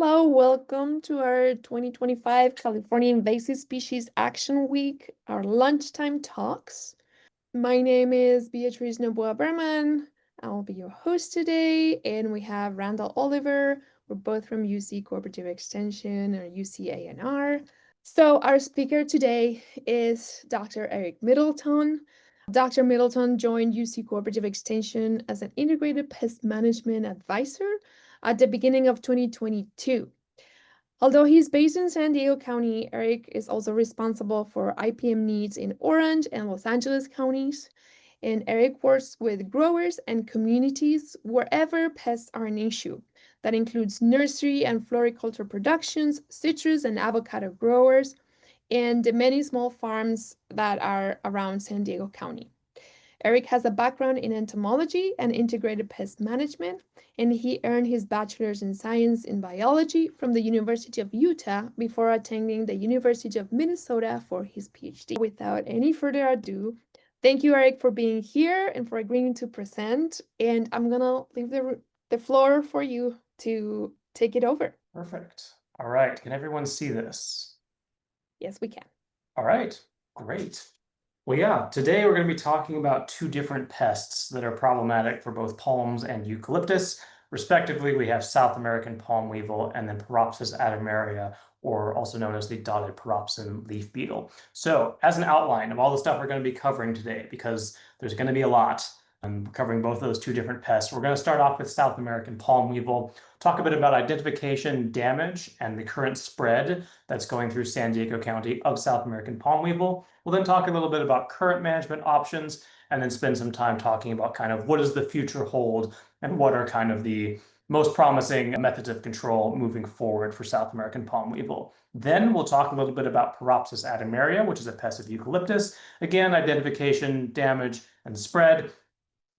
Hello, welcome to our 2025 California Invasive Species Action Week, our lunchtime talks. My name is Beatrice Noboa Berman. I'll be your host today, and we have Randall Oliver. We're both from UC Cooperative Extension or UC So our speaker today is Dr. Eric Middleton. Dr. Middleton joined UC Cooperative Extension as an integrated pest management advisor at the beginning of 2022. Although he's based in San Diego County, Eric is also responsible for IPM needs in Orange and Los Angeles counties. And Eric works with growers and communities wherever pests are an issue. That includes nursery and floriculture productions, citrus and avocado growers, and the many small farms that are around San Diego County. Eric has a background in entomology and integrated pest management, and he earned his bachelor's in science in biology from the University of Utah before attending the University of Minnesota for his PhD. Without any further ado, thank you, Eric, for being here and for agreeing to present. And I'm going to leave the floor for you to take it over. Perfect. All right. Can everyone see this? Yes, we can. All right. Great. Well, yeah, today we're going to be talking about two different pests that are problematic for both palms and eucalyptus. Respectively, we have South American palm weevil and then Paropsis adamaria, or also known as the Dotted Paropsine Leaf Beetle. So as an outline of all the stuff we're going to be covering today, because there's going to be a lot, I'm covering both of those two different pests. We're going to start off with South American palm weevil, talk a bit about identification, damage, and the current spread that's going through San Diego County of South American palm weevil. We'll then talk a little bit about current management options, and then spend some time talking about kind of what does the future hold and what are kind of the most promising methods of control moving forward for South American palm weevil. Then we'll talk a little bit about Paropsis adamaria, which is a pest of eucalyptus. Again, identification, damage, and spread.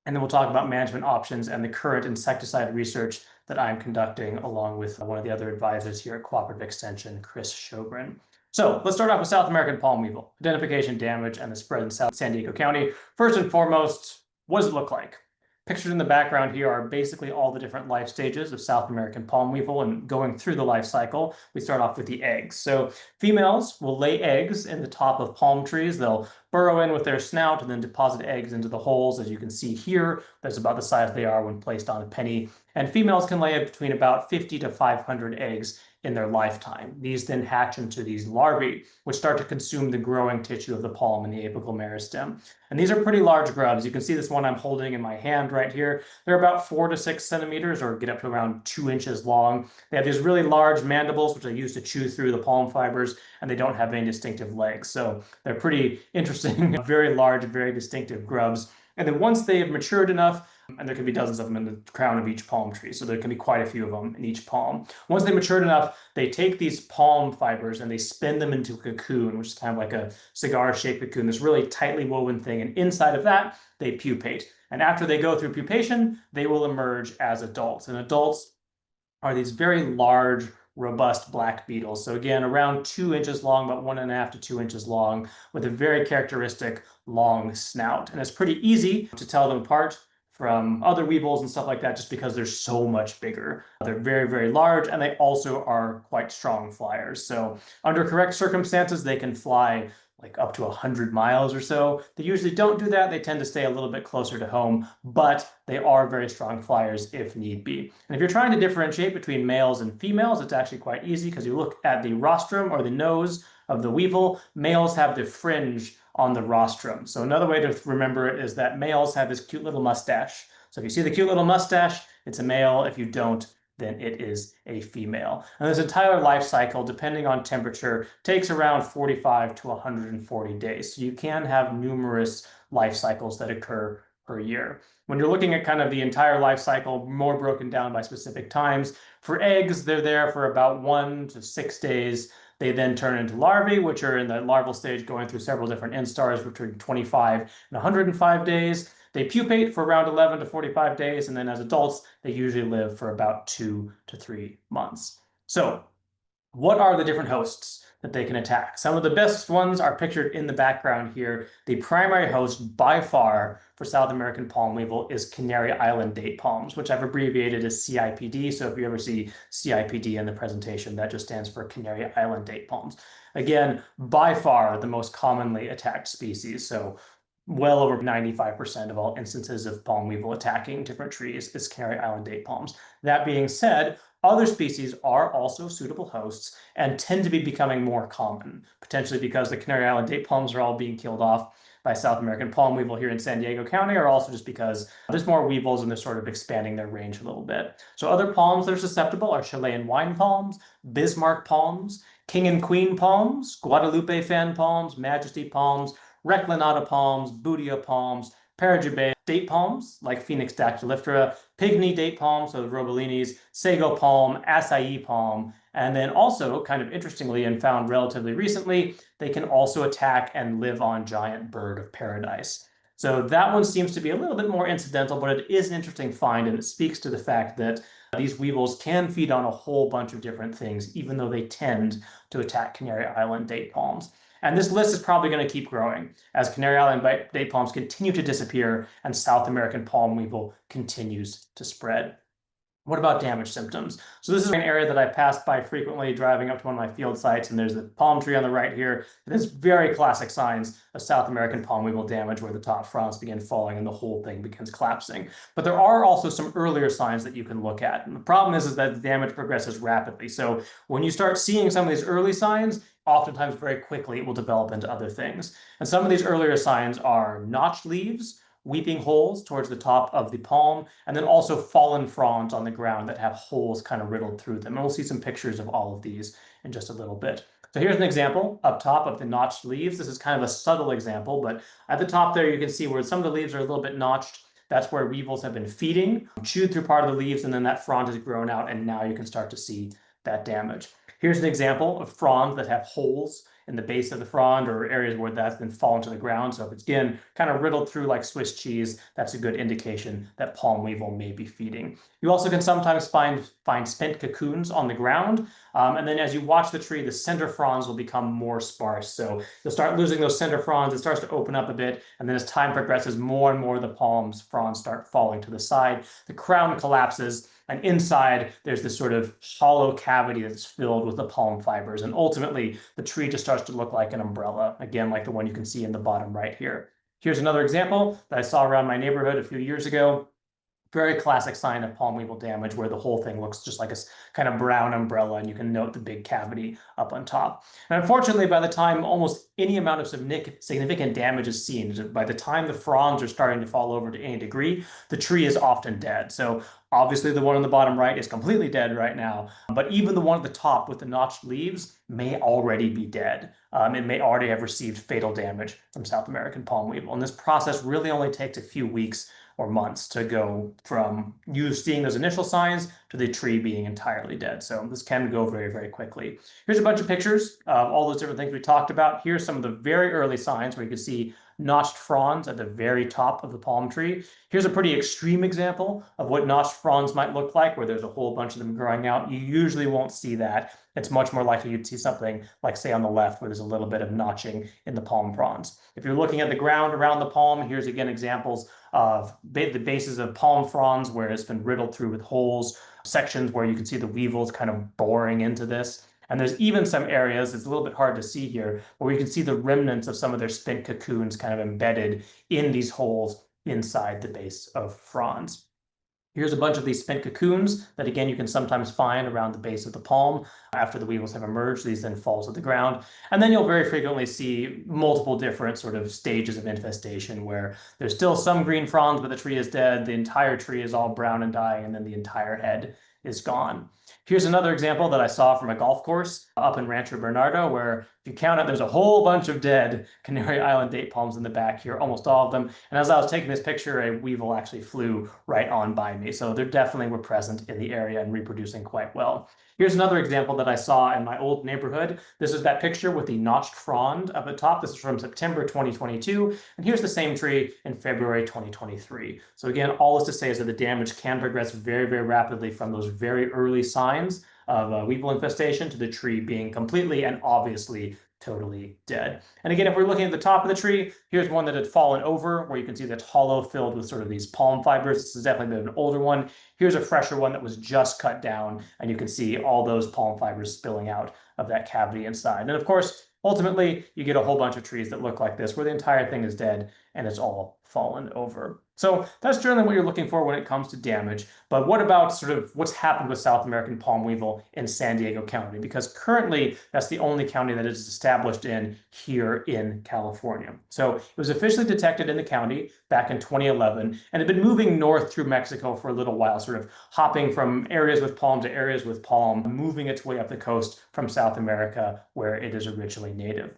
And then we'll talk about management options and the current insecticide research that I'm conducting along with one of the other advisors here at Cooperative Extension, Chris Sjogren. So let's start off with South American palm weevil, identification, damage, and the spread in South San Diego County. First and foremost, what does it look like? Pictured in the background here are basically all the different life stages of South American palm weevil, and going through the life cycle, we start off with the eggs. So females will lay eggs in the top of palm trees. They'll burrow in with their snout and then deposit eggs into the holes, as you can see here. That's about the size they are when placed on a penny. And females can lay between about 50 to 500 eggs in their lifetime. These then hatch into these larvae, which start to consume the growing tissue of the palm and the apical meristem. And these are pretty large grubs. You can see this one I'm holding in my hand right here. They're about 4 to 6 centimeters, or get up to around 2 inches long. They have these really large mandibles, which they use to chew through the palm fibers, and they don't have any distinctive legs. So they're pretty interesting, very large, very distinctive grubs. And then once they have matured enough, and there can be dozens of them in the crown of each palm tree, so there can be quite a few of them in each palm. Once they matured enough, they take these palm fibers and they spin them into a cocoon, which is kind of like a cigar-shaped cocoon, this really tightly woven thing, and inside of that, they pupate. And after they go through pupation, they will emerge as adults. And adults are these very large, robust black beetles. So again, around 2 inches long, about 1.5 to 2 inches long, with a very characteristic long snout. And it's pretty easy to tell them apart from other weevils and stuff like that, just because they're so much bigger. They're very, very large, and they also are quite strong flyers. So under correct circumstances, they can fly like up to 100 miles or so. They usually don't do that. They tend to stay a little bit closer to home, but they are very strong flyers if need be. And if you're trying to differentiate between males and females, it's actually quite easy, because you look at the rostrum or the nose of the weevil. Males have the fringe on the rostrum. So another way to remember it is that males have this cute little mustache. So if you see the cute little mustache, it's a male. If you don't, then it is a female. And this entire life cycle, depending on temperature, takes around 45 to 140 days. So you can have numerous life cycles that occur per year. When you're looking at kind of the entire life cycle, more broken down by specific times, for eggs, they're there for about 1 to 6 days. They then turn into larvae, which are in the larval stage, going through several different instars between 25 and 105 days. They pupate for around 11 to 45 days, and then as adults, they usually live for about 2 to 3 months. So What are the different hosts that they can attack? Some of the best ones are pictured in the background here. The primary host by far for South American palm weevil is Canary Island date palms, which I've abbreviated as CIPD. So if you ever see CIPD in the presentation, that just stands for Canary Island date palms. Again, by far the most commonly attacked species. So well over 95% of all instances of palm weevil attacking different trees is Canary Island date palms. That being said, other species are also suitable hosts and tend to be becoming more common, potentially because the Canary Island date palms are all being killed off by South American palm weevil here in San Diego County, or also just because there's more weevils and they're sort of expanding their range a little bit. So other palms that are susceptible are Chilean wine palms, Bismarck palms, king and queen palms, Guadalupe fan palms, majesty palms, reclinata palms, bootia palms, Paragibae date palms like Phoenix dactyliphora, pygmy date palms, so the Robelinis, sago palm, acai palm, and then also, kind of interestingly and found relatively recently, they can also attack and live on giant bird of paradise. So that one seems to be a little bit more incidental, but it is an interesting find, and it speaks to the fact that these weevils can feed on a whole bunch of different things, even though they tend to attack Canary Island date palms. And this list is probably going to keep growing as Canary Island date palms continue to disappear and South American palm weevil continues to spread. What about damage symptoms? So this is an area that I passed by frequently driving up to one of my field sites, and there's the palm tree on the right here. It has very classic signs of South American palm weevil damage where the top fronds begin falling and the whole thing begins collapsing. But there are also some earlier signs that you can look at. And the problem is that the damage progresses rapidly. So when you start seeing some of these early signs, oftentimes very quickly it will develop into other things. And some of these earlier signs are notched leaves, weeping holes towards the top of the palm, and then also fallen fronds on the ground that have holes kind of riddled through them. And we'll see some pictures of all of these in just a little bit. So here's an example up top of the notched leaves. This is kind of a subtle example, but at the top there you can see where some of the leaves are a little bit notched. That's where weevils have been feeding, chewed through part of the leaves, and then that frond has grown out, and now you can start to see that damage. Here's an example of fronds that have holes in the base of the frond or areas where that's been fallen to the ground. So if it's, again, kind of riddled through like Swiss cheese, that's a good indication that palm weevil may be feeding. You also can sometimes find spent cocoons on the ground. And then as you watch the tree, the center fronds will become more sparse. So you'll start losing those center fronds. It starts to open up a bit. And then as time progresses, more and more of the palm's fronds start falling to the side. The crown collapses. And inside, there's this sort of hollow cavity that's filled with the palm fibers. And ultimately, the tree just starts to look like an umbrella, again, like the one you can see in the bottom right here. Here's another example that I saw around my neighborhood a few years ago. Very classic sign of palm weevil damage where the whole thing looks just like a kind of brown umbrella, and you can note the big cavity up on top. And unfortunately, by the time almost any amount of significant damage is seen, by the time the fronds are starting to fall over to any degree, the tree is often dead. So obviously the one on the bottom right is completely dead right now, but even the one at the top with the notched leaves may already be dead. It may already have received fatal damage from South American palm weevil. And this process really only takes a few weeks or months to go from you seeing those initial signs to the tree being entirely dead. So this can go very, very quickly. Here's a bunch of pictures of all those different things we talked about. Here's some of the very early signs where you can see notched fronds at the very top of the palm tree. Here's a pretty extreme example of what notched fronds might look like, where there's a whole bunch of them growing out. You usually won't see that. It's much more likely you'd see something like, say, on the left, where there's a little bit of notching in the palm fronds. If you're looking at the ground around the palm, here's again examples of the bases of palm fronds where it's been riddled through with holes, sections where you can see the weevils kind of boring into this. And there's even some areas, it's a little bit hard to see here, where you can see the remnants of some of their spent cocoons kind of embedded in these holes inside the base of fronds. Here's a bunch of these spent cocoons that, again, you can sometimes find around the base of the palm after the weevils have emerged. These then fall to the ground. And then you'll very frequently see multiple different sort of stages of infestation where there's still some green fronds, but the tree is dead. The entire tree is all brown and dying, and then the entire head is gone. Here's another example that I saw from a golf course up in Rancho Bernardo, where if you count it, there's a whole bunch of dead Canary Island date palms in the back here, almost all of them. And as I was taking this picture, a weevil actually flew right on by me. So they definitely were present in the area and reproducing quite well. Here's another example that I saw in my old neighborhood. This is that picture with the notched frond up at top. This is from September 2022. And here's the same tree in February 2023. So again, all this to say is that the damage can progress very, very rapidly from those very early signs of a weevil infestation to the tree being completely and obviously totally dead. And again, if we're looking at the top of the tree, here's one that had fallen over where you can see that's hollow filled with sort of these palm fibers. This is definitely an older one. Here's a fresher one that was just cut down, and you can see all those palm fibers spilling out of that cavity inside. And of course, ultimately, you get a whole bunch of trees that look like this, where the entire thing is dead and it's all fallen over. So that's generally what you're looking for when it comes to damage. But what about sort of what's happened with South American palm weevil in San Diego County? Because currently, that's the only county that is established in here in California. So it was officially detected in the county back in 2011 and had been moving north through Mexico for a little while, sort of hopping from areas with palm to areas with palm, moving its way up the coast from South America, where it is originally native.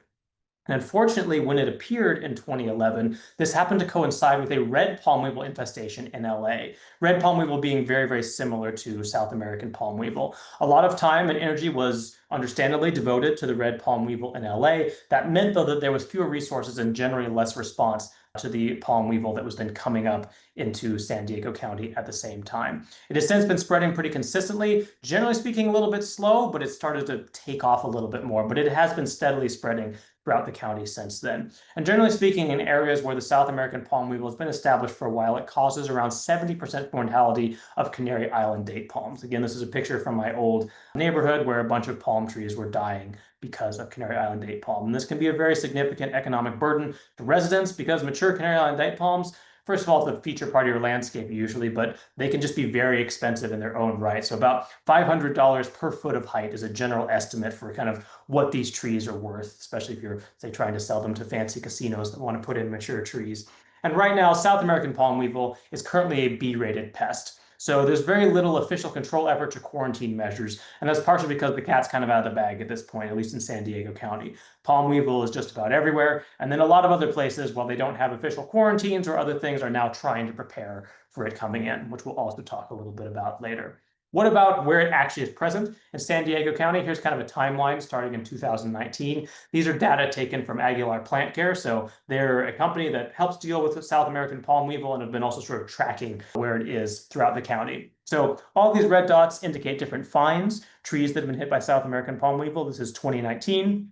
And unfortunately, when it appeared in 2011, this happened to coincide with a red palm weevil infestation in LA. Red palm weevil being very, very similar to South American palm weevil. A lot of time and energy was understandably devoted to the red palm weevil in LA. That meant, though, that there was fewer resources and generally less response to the palm weevil that was then coming up into San Diego County at the same time. It has since been spreading pretty consistently, generally speaking, a little bit slow, but it started to take off a little bit more. But it has been steadily spreading throughout the county since then. And generally speaking, in areas where the South American palm weevil has been established for a while, it causes around 70% mortality of Canary Island date palms. Again, this is a picture from my old neighborhood where a bunch of palm trees were dying because of Canary Island date palm. And this can be a very significant economic burden to residents because mature Canary Island date palms, first of all, it's a feature part of your landscape usually, but they can just be very expensive in their own right. So about $500 per foot of height is a general estimate for kind of what these trees are worth, especially if you're, say, trying to sell them to fancy casinos that want to put in mature trees. And right now, South American palm weevil is currently a B-rated pest. So there's very little official control efforts or quarantine measures, and that's partially because the cat's kind of out of the bag at this point, at least in San Diego County. Palm weevil is just about everywhere, and then a lot of other places, while they don't have official quarantines or other things, are now trying to prepare for it coming in, which we'll also talk a little bit about later. What about where it actually is present in San Diego County? Here's kind of a timeline starting in 2019. These are data taken from Aguilar Plant Care. So they're a company that helps deal with the South American palm weevil and have been also sort of tracking where it is throughout the county. So all these red dots indicate different finds, trees that have been hit by South American palm weevil. This is 2019.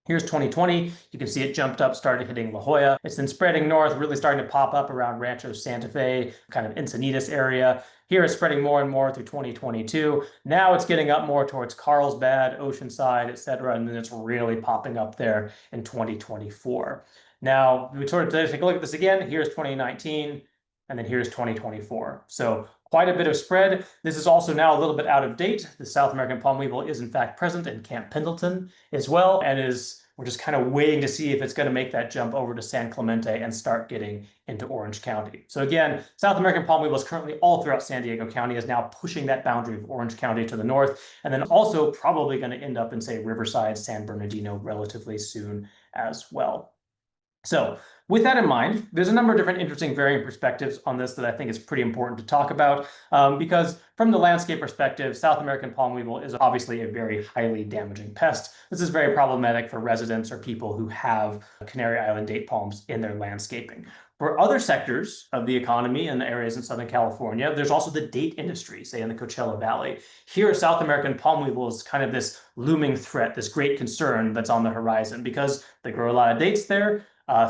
Here's 2020. You can see it jumped up, started hitting La Jolla. It's then spreading north, really starting to pop up around Rancho Santa Fe, kind of Encinitas area. Here it's spreading more and more through 2022. Now it's getting up more towards Carlsbad, Oceanside, et cetera, and then it's really popping up there in 2024. Now, we sort of take a look at this again. Here's 2019, and then here's 2024. So quite a bit of spread. This is also now a little bit out of date. The South American palm weevil is in fact present in Camp Pendleton as well, and we're just kind of waiting to see if it's going to make that jump over to San Clemente and start getting into Orange County. So again, South American palm weevil is currently all throughout San Diego County, is now pushing that boundary of Orange County to the north, and then also probably going to end up in, say, Riverside, San Bernardino relatively soon as well. So with that in mind, there's a number of different interesting varying perspectives on this that I think is pretty important to talk about because from the landscape perspective, South American palm weevil is obviously a very highly damaging pest. This is very problematic for residents or people who have Canary Island date palms in their landscaping. For other sectors of the economy and the areas in Southern California, there's also the date industry, say in the Coachella Valley. Here, South American palm weevil is kind of this looming threat, this great concern that's on the horizon because they grow a lot of dates there.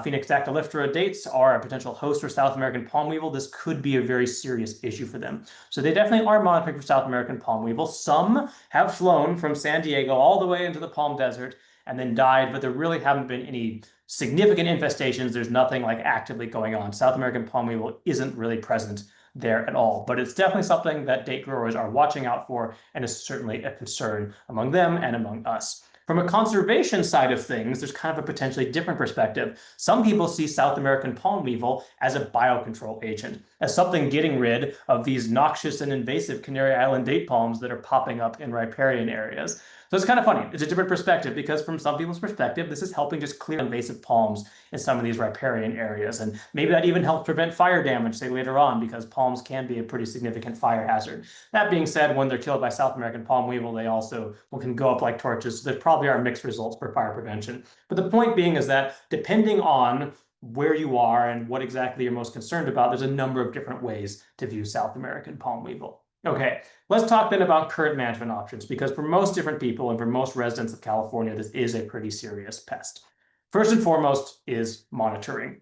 Phoenix dactyliphora dates are a potential host for South American palm weevil. This could be a very serious issue for them. So they definitely are monitoring for South American palm weevil. Some have flown from San Diego all the way into the Palm Desert and then died, but there really haven't been any significant infestations. There's nothing like actively going on. South American palm weevil isn't really present there at all, but it's definitely something that date growers are watching out for and is certainly a concern among them and among us. From a conservation side of things, there's kind of a potentially different perspective. Some people see South American palm weevil as a biocontrol agent, as something getting rid of these noxious and invasive Canary Island date palms that are popping up in riparian areas. So it's kind of funny. It's a different perspective because from some people's perspective, this is helping just clear invasive palms in some of these riparian areas. And maybe that even helps prevent fire damage, say later on, because palms can be a pretty significant fire hazard. That being said, when they're killed by South American palm weevil, they also can go up like torches. So there probably are mixed results for fire prevention. But the point being is that depending on where you are and what exactly you're most concerned about, there's a number of different ways to view South American palm weevil. Okay, let's talk then about current management options, because for most different people and for most residents of California, this is a pretty serious pest. First and foremost is monitoring.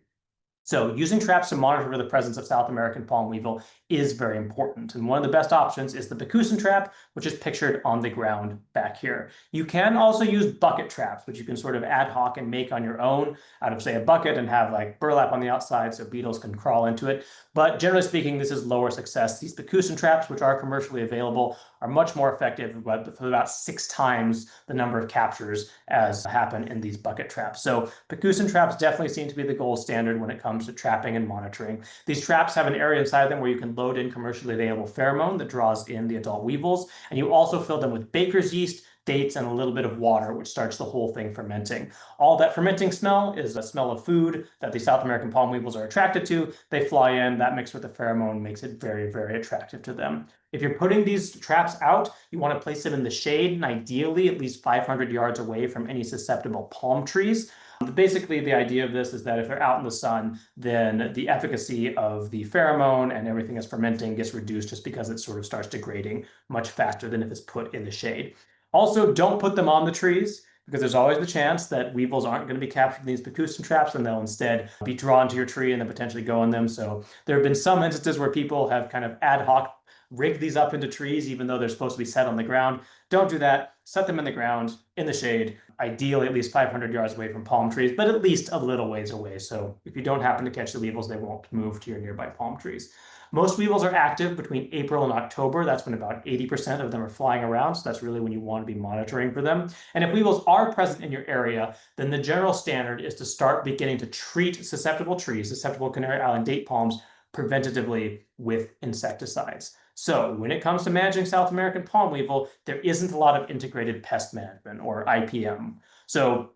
So using traps to monitor for the presence of South American palm weevil is very important. And one of the best options is the Bakusin trap, which is pictured on the ground back here. You can also use bucket traps, which you can sort of ad hoc and make on your own out of, say, a bucket and have like burlap on the outside so beetles can crawl into it. But generally speaking, this is lower success. These Bakusin traps, which are commercially available, are much more effective, but for about 6 times the number of captures as happen in these bucket traps. So Bakusin traps definitely seem to be the gold standard when it comes to trapping and monitoring. These traps have an area inside them where you can load in commercially available pheromone that draws in the adult weevils, and you also fill them with baker's yeast, dates, and a little bit of water, which starts the whole thing fermenting. All that fermenting smell is a smell of food that the South American palm weevils are attracted to. They fly in, that mixed with the pheromone makes it very, very attractive to them. If you're putting these traps out, you want to place them in the shade, and ideally at least 500 yards away from any susceptible palm trees. Basically, the idea of this is that if they're out in the sun, then the efficacy of the pheromone and everything that's fermenting gets reduced just because it sort of starts degrading much faster than if it's put in the shade. Also, don't put them on the trees, because there's always the chance that weevils aren't going to be captured in these Bakusin traps, and they'll instead be drawn to your tree and then potentially go in them. So there have been some instances where people have kind of ad hoc rigged these up into trees, even though they're supposed to be set on the ground. Don't do that. Set them in the ground, in the shade, ideally at least 500 yards away from palm trees, but at least a little ways away. So if you don't happen to catch the weevils, they won't move to your nearby palm trees. Most weevils are active between April and October. That's when about 80% of them are flying around. So that's really when you want to be monitoring for them. And if weevils are present in your area, then the general standard is to start beginning to treat susceptible trees, susceptible Canary Island date palms, preventatively with insecticides. So when it comes to managing South American palm weevil, there isn't a lot of integrated pest management, or IPM. So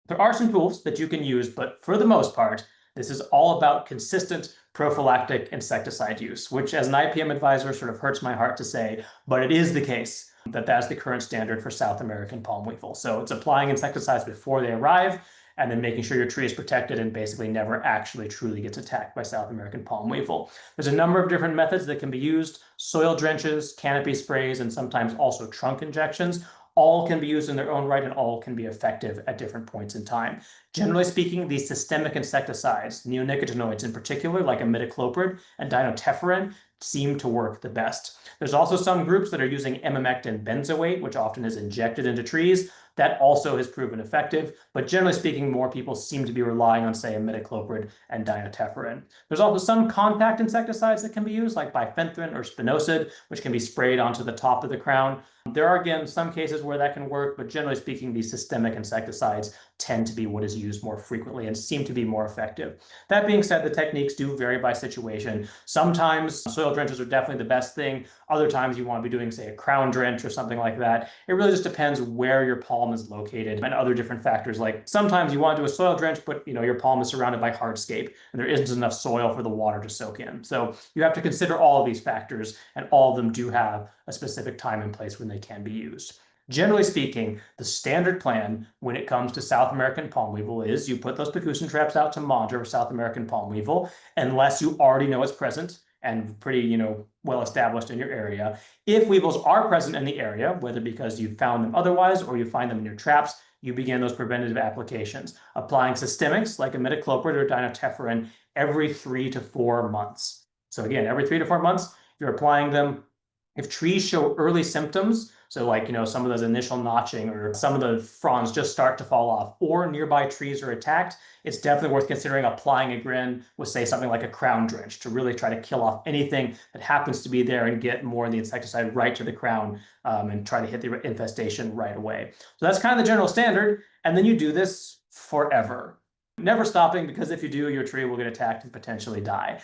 there are some tools that you can use, but for the most part, this is all about consistent prophylactic insecticide use, which as an IPM advisor sort of hurts my heart to say, but it is the case that that's the current standard for South American palm weevil. So it's applying insecticides before they arrive, and then making sure your tree is protected and basically never actually truly gets attacked by South American palm weevil. There's a number of different methods that can be used: soil drenches, canopy sprays, and sometimes also trunk injections. All can be used in their own right, and all can be effective at different points in time. Generally speaking, these systemic insecticides, neonicotinoids in particular, like imidacloprid and dinotefuran, seem to work the best. There's also some groups that are using emamectin benzoate, which often is injected into trees. That also has proven effective, but generally speaking, more people seem to be relying on, say, imidacloprid and dinotefuran. There's also some contact insecticides that can be used, like bifenthrin or spinosad, which can be sprayed onto the top of the crown. There are, again, some cases where that can work, but generally speaking, these systemic insecticides tend to be what is used more frequently and seem to be more effective. That being said, the techniques do vary by situation. Sometimes soil drenches are definitely the best thing. Other times you want to be doing, say, a crown drench or something like that. It really just depends where your palm is located and other different factors. Like sometimes you want to do a soil drench, but your palm is surrounded by hardscape and there isn't enough soil for the water to soak in. So you have to consider all of these factors, and all of them do have a specific time and place when they can be used. Generally speaking, the standard plan when it comes to South American palm weevil is you put those Bakusin traps out to monitor for South American palm weevil, unless you already know it's present and pretty, well established in your area. If weevils are present in the area, whether because you found them otherwise or you find them in your traps, you begin those preventative applications, applying systemics like imidacloprid or dinotefuran every 3 to 4 months. So again, every 3 to 4 months, you're applying them. If trees show early symptoms, so like, some of those initial notching or some of the fronds just start to fall off, or nearby trees are attacked, it's definitely worth considering applying again with, say, something like a crown drench to really try to kill off anything that happens to be there and get more of the insecticide right to the crown, and try to hit the infestation right away. So that's kind of the general standard. And then you do this forever, never stopping, because if you do, your tree will get attacked and potentially die.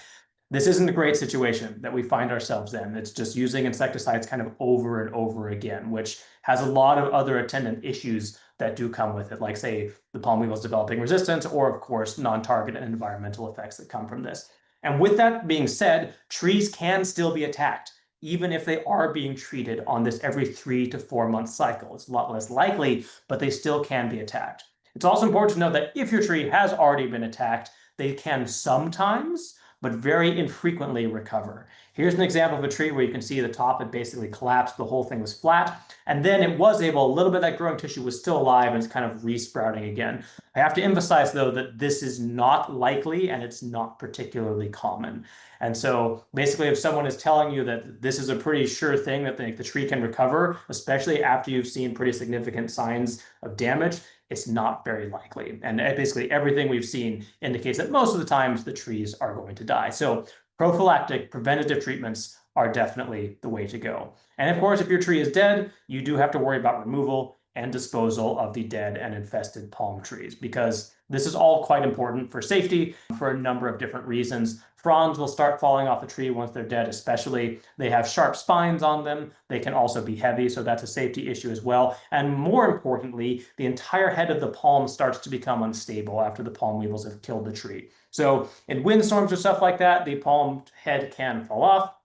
This isn't a great situation that we find ourselves in. It's just using insecticides kind of over and over again, which has a lot of other attendant issues that do come with it, like, say, the palm weevils developing resistance, or of course, non-target and environmental effects that come from this. And with that being said, trees can still be attacked, even if they are being treated on this every 3 to 4 month cycle. It's a lot less likely, but they still can be attacked. It's also important to know that if your tree has already been attacked, they can sometimes, but very infrequently, recover. Here's an example of a tree where you can see the top had basically collapsed, the whole thing was flat, and then it was able, a little bit of that growing tissue was still alive and it's kind of resprouting again. I have to emphasize, though, that this is not likely and it's not particularly common. And so basically, if someone is telling you that this is a pretty sure thing that the tree can recover, especially after you've seen pretty significant signs of damage, it's not very likely. And basically everything we've seen indicates that most of the times the trees are going to die. So prophylactic, preventative treatments are definitely the way to go. And of course, if your tree is dead, you do have to worry about removal and disposal of the dead and infested palm trees, because this is all quite important for safety for a number of different reasons. Fronds will start falling off the tree once they're dead, especially. They have sharp spines on them. They can also be heavy, so that's a safety issue as well. And more importantly, the entire head of the palm starts to become unstable after the palm weevils have killed the tree. So in windstorms or stuff like that, the palm head can fall off,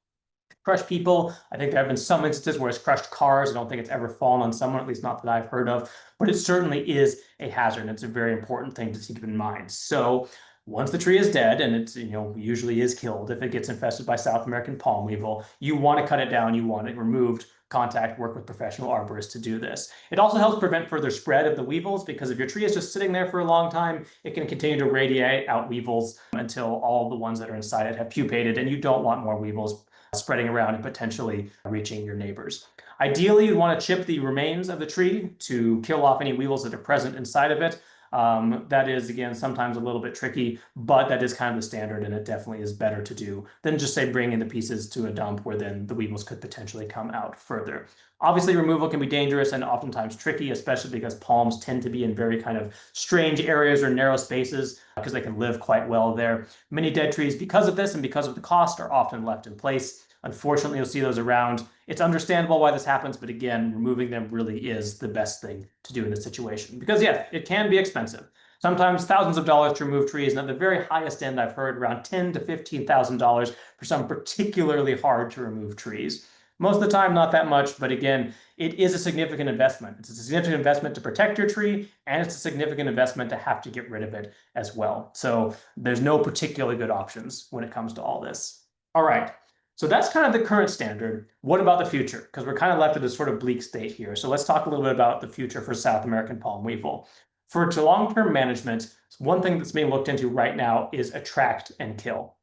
crush people. I think there have been some instances where it's crushed cars. I don't think it's ever fallen on someone, at least not that I've heard of, but it certainly is a hazard. And it's a very important thing to keep in mind. So once the tree is dead, and it's, usually is killed if it gets infested by South American palm weevil, you want to cut it down, you want it removed, work with professional arborists to do this. It also helps prevent further spread of the weevils, because if your tree is just sitting there for a long time, it can continue to radiate out weevils until all the ones that are inside it have pupated, and you don't want more weevils spreading around and potentially reaching your neighbors. Ideally, you want to chip the remains of the tree to kill off any weevils that are present inside of it. That is, again, sometimes a little bit tricky, but that is kind of the standard, and it definitely is better to do than just, say, bringing the pieces to a dump where then the weevils could potentially come out further. Obviously, removal can be dangerous and oftentimes tricky, especially because palms tend to be in very kind of strange areas or narrow spaces, because they can live quite well there. Many dead trees, because of this and because of the cost, are often left in place. Unfortunately, you'll see those around. It's understandable why this happens, but again, removing them really is the best thing to do in this situation. Because yeah, it can be expensive. Sometimes thousands of dollars to remove trees, and at the very highest end, I've heard around $10,000 to $15,000 for some particularly hard to remove trees. Most of the time, not that much, but again, it is a significant investment. It's a significant investment to protect your tree, and it's a significant investment to have to get rid of it as well. So there's no particularly good options when it comes to all this. All right. So that's kind of the current standard. What about the future? Because we're kind of left at a sort of bleak state here. So let's talk a little bit about the future for South American palm weevil. For long-term management, one thing that's being looked into right now is attract and kill.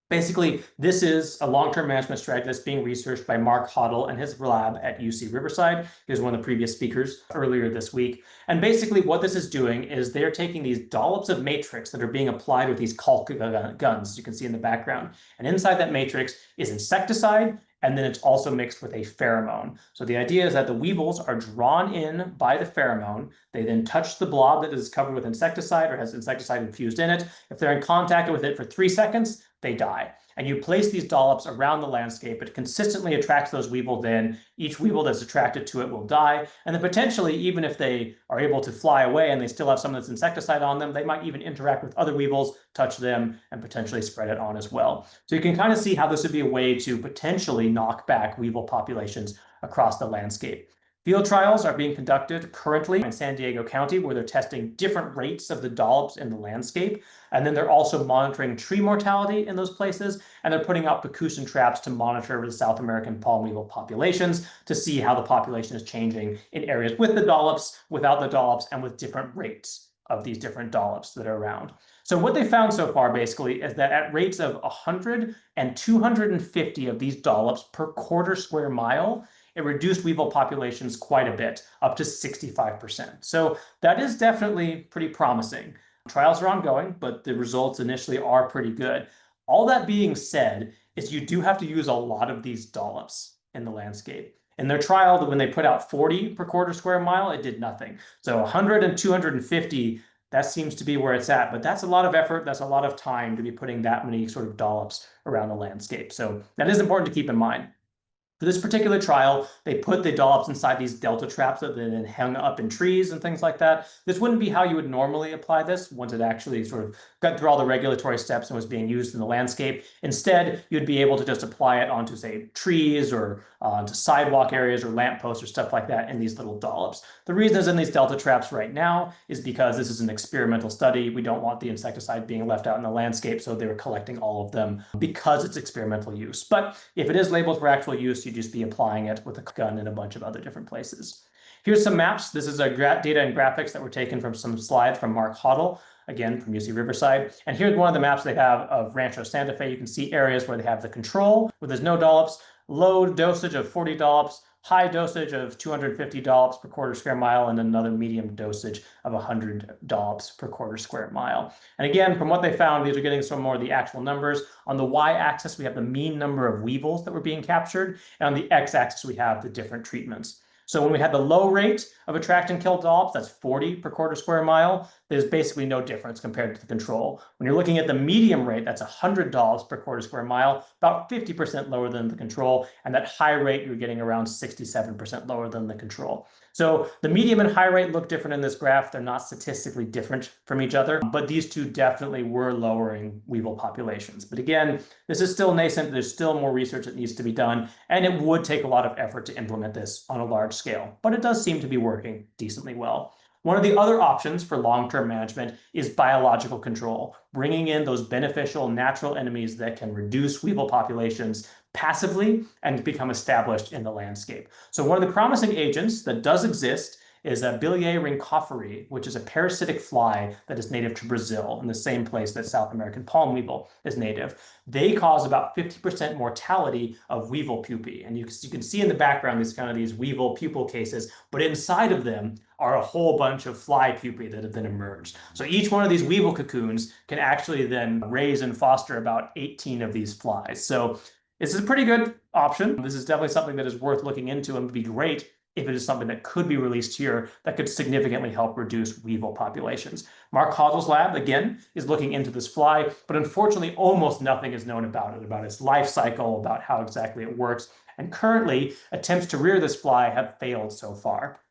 Basically, this is a long-term management strategy that's being researched by Mark Hoddle and his lab at UC Riverside. He was one of the previous speakers earlier this week. And basically what this is doing is they're taking these dollops of matrix that are being applied with these caulk guns, as you can see in the background. And inside that matrix is insecticide, and then it's also mixed with a pheromone. So the idea is that the weevils are drawn in by the pheromone. They then touch the blob that is covered with insecticide or has insecticide infused in it. If they're in contact with it for 3 seconds, they die. And you place these dollops around the landscape. It consistently attracts those weevils in. Each weevil that's attracted to it will die. And then potentially, even if they are able to fly away and they still have some of this insecticide on them, they might even interact with other weevils, touch them, and potentially spread it on as well. So you can kind of see how this would be a way to potentially knock back weevil populations across the landscape. Field trials are being conducted currently in San Diego County, where they're testing different rates of the dollops in the landscape. And then they're also monitoring tree mortality in those places. And they're putting out Bakusin traps to monitor the South American palm weevil populations to see how the population is changing in areas with the dollops, without the dollops, and with different rates of these different dollops that are around. So what they found so far basically is that at rates of 100 and 250 of these dollops per quarter square mile, it reduced weevil populations quite a bit, up to 65%. So that is definitely pretty promising. Trials are ongoing, but the results initially are pretty good. All that being said, is you do have to use a lot of these dollops in the landscape. In their trial, when they put out 40 per quarter square mile, it did nothing. So 100 and 250, that seems to be where it's at, but that's a lot of effort. That's a lot of time to be putting that many sort of dollops around the landscape. So that is important to keep in mind. For this particular trial, they put the dollops inside these delta traps that then hung up in trees and things like that. This wouldn't be how you would normally apply this once it actually sort of got through all the regulatory steps and was being used in the landscape. Instead, you'd be able to just apply it onto, say, trees or onto sidewalk areas or lampposts or stuff like that in these little dollops. The reason it's in these delta traps right now is because this is an experimental study. We don't want the insecticide being left out in the landscape, so they were collecting all of them because it's experimental use. But if it is labeled for actual use, you'd just be applying it with a gun in a bunch of other different places. Here's some maps. This is data and graphics that were taken from some slides from Mark Hoddle, again, from UC Riverside. And here's one of the maps they have of Rancho Santa Fe. You can see areas where they have the control, where there's no dollops, low dosage of 40 dollops, high dosage of 250 dollops per quarter square mile, and another medium dosage of 100 dollops per quarter square mile. And again, from what they found, these are getting some more of the actual numbers. On the y-axis, we have the mean number of weevils that were being captured, and on the x-axis, we have the different treatments. So when we had the low rate of attract and kill dollops, that's 40 per quarter square mile, there's basically no difference compared to the control. When you're looking at the medium rate, that's 100 dollops per quarter square mile, about 50% lower than the control, and that high rate, you're getting around 67% lower than the control. So the medium and high rate look different in this graph. They're not statistically different from each other, but these two definitely were lowering weevil populations. But again, this is still nascent. There's still more research that needs to be done, and it would take a lot of effort to implement this on a large scale, but it does seem to be working decently well. One of the other options for long-term management is biological control, bringing in those beneficial natural enemies that can reduce weevil populations passively and become established in the landscape. So one of the promising agents that does exist is a Biliae rhynchophore, which is a parasitic fly that is native to Brazil, in the same place that South American palm weevil is native. They cause about 50% mortality of weevil pupae. And you can see in the background these weevil pupal cases, but inside of them are a whole bunch of fly pupae that have then emerged. So each one of these weevil cocoons can actually then raise and foster about 18 of these flies. So this is a pretty good option. This is definitely something that is worth looking into and would be great if it is something that could be released here that could significantly help reduce weevil populations. Mark Hoddle's lab, again, is looking into this fly, but unfortunately almost nothing is known about it, about its life cycle, about how exactly it works. And currently, attempts to rear this fly have failed so far.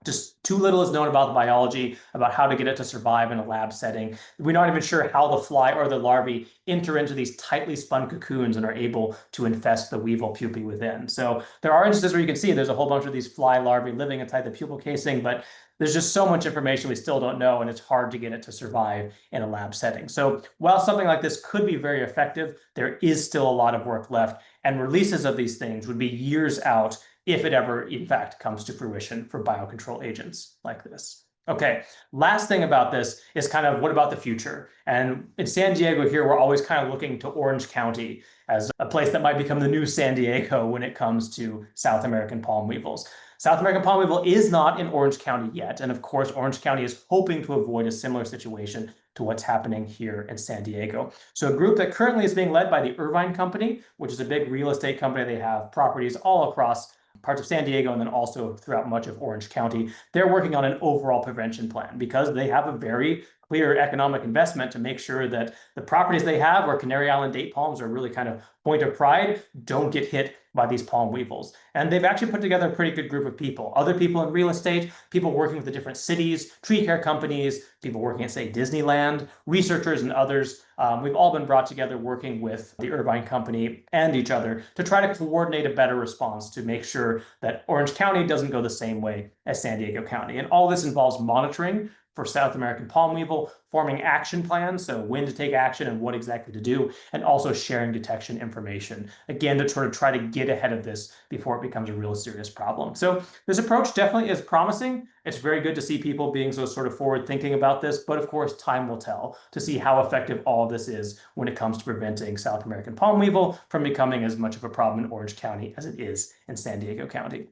Just too little is known about the biology, about how to get it to survive in a lab setting. We're not even sure how the fly or the larvae enter into these tightly spun cocoons and are able to infest the weevil pupae within. So there are instances where you can see there's a whole bunch of these fly larvae living inside the pupal casing, but there's just so much information we still don't know, and it's hard to get it to survive in a lab setting. So while something like this could be very effective, there is still a lot of work left, and releases of these things would be years out if it ever, in fact, comes to fruition for biocontrol agents like this. Okay, last thing about this is kind of what about the future? And in San Diego here, we're always kind of looking to Orange County as a place that might become the new San Diego when it comes to South American palm weevils. South American palm weevil is not in Orange County yet. And of course, Orange County is hoping to avoid a similar situation to what's happening here in San Diego. So a group that currently is being led by the Irvine Company, which is a big real estate company. They have properties all across parts of San Diego and then also throughout much of Orange County. They're working on an overall prevention plan because they have a very clear economic investment to make sure that the properties they have where Canary Island date palms are really kind of point of pride don't get hit by these palm weevils. And they've actually put together a pretty good group of people. Other people in real estate, people working with the different cities, tree care companies, people working at, say, Disneyland, researchers and others. We've all been brought together working with the Irvine Company and each other to try to coordinate a better response to make sure that Orange County doesn't go the same way as San Diego County. And all this involves monitoring for South American palm weevil, forming action plans, so when to take action and what exactly to do, and also sharing detection information, again, to sort of try to get ahead of this before it becomes a real serious problem. So this approach definitely is promising. It's very good to see people being so sort of forward thinking about this, but of course, time will tell to see how effective all of this is when it comes to preventing South American palm weevil from becoming as much of a problem in Orange County as it is in San Diego County.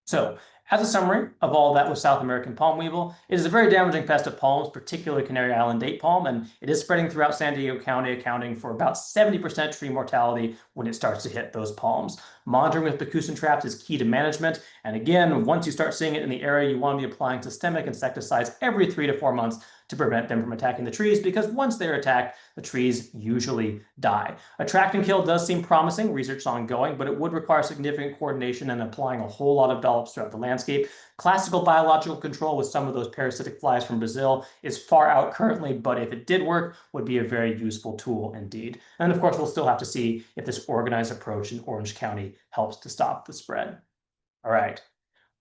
So, as a summary of all that with South American palm weevil, it is a very damaging pest of palms, particularly Canary Island date palm, and it is spreading throughout San Diego County, accounting for about 70% tree mortality when it starts to hit those palms. Monitoring with percussion traps is key to management. And again, once you start seeing it in the area, you want to be applying systemic insecticides every 3 to 4 months to prevent them from attacking the trees, because once they're attacked, the trees usually die. Attract and kill does seem promising, research is ongoing, but it would require significant coordination and applying a whole lot of dollops throughout the landscape. Classical biological control with some of those parasitic flies from Brazil is far out currently, but if it did work, would be a very useful tool indeed. And of course, we'll still have to see if this organized approach in Orange County helps to stop the spread. All right.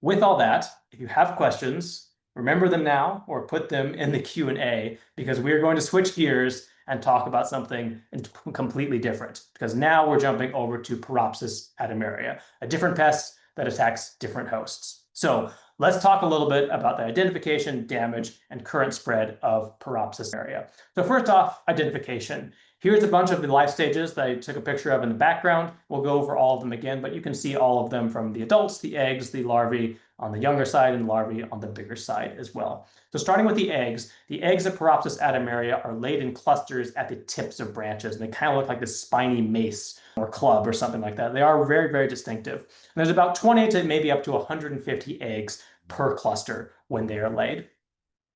With all that, if you have questions, remember them now or put them in the Q&A, because we're going to switch gears and talk about something completely different, because now we're jumping over to Paropsis adamaria, a different pest that attacks different hosts. So let's talk a little bit about the identification, damage, and current spread of Paropsis adamaria. So first off, identification. Here's a bunch of the life stages that I took a picture of in the background. We'll go over all of them again, but you can see all of them from the adults, the eggs, the larvae on the younger side, and larvae on the bigger side as well. So starting with the eggs of Paropsis adamaria are laid in clusters at the tips of branches, and they kind of look like this spiny mace or club or something like that. They are very, very distinctive. And there's about 20 to maybe up to 150 eggs per cluster when they are laid.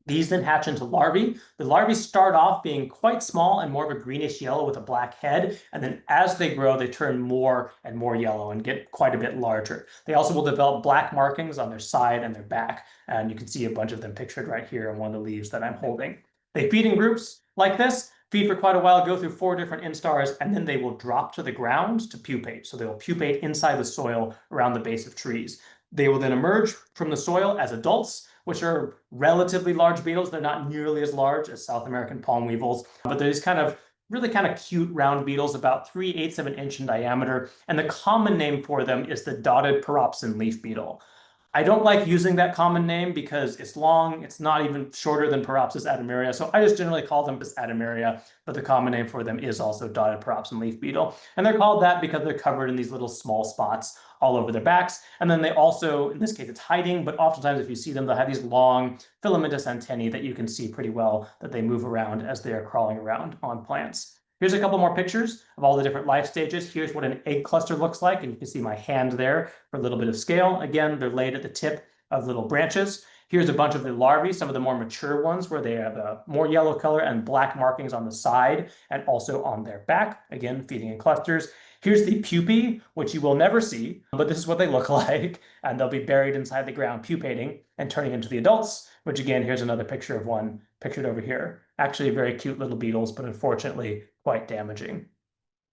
These then hatch into larvae. The larvae start off being quite small and more of a greenish yellow with a black head. And then as they grow, they turn more and more yellow and get quite a bit larger. They also will develop black markings on their side and their back. And you can see a bunch of them pictured right here on one of the leaves that I'm holding. They feed in groups like this, feed for quite a while, go through 4 different instars, and then they will drop to the ground to pupate. So they will pupate inside the soil around the base of trees. They will then emerge from the soil as adults, which are relatively large beetles. They're not nearly as large as South American palm weevils, but they're these really kind of cute round beetles, about 3/8 of an inch in diameter. And the common name for them is the Dotted Paropsine Leaf Beetle. I don't like using that common name because it's long. It's not even shorter than Paropsis adamaria. So I just generally call them just adamaria, but the common name for them is also Dotted Paropsine Leaf Beetle. And they're called that because they're covered in these little small spots all over their backs. And then they also, in this case, it's hiding, but oftentimes if you see them, they'll have these long filamentous antennae that you can see pretty well that they move around as they are crawling around on plants. Here's a couple more pictures of all the different life stages. Here's what an egg cluster looks like, and you can see my hand there for a little bit of scale. Again, they're laid at the tip of little branches. Here's a bunch of the larvae, some of the more mature ones where they have a more yellow color and black markings on the side and also on their back, again, feeding in clusters. Here's the pupae, which you will never see, but this is what they look like, and they'll be buried inside the ground pupating and turning into the adults, which again, here's another picture of one pictured over here. Actually very cute little beetles, but unfortunately quite damaging.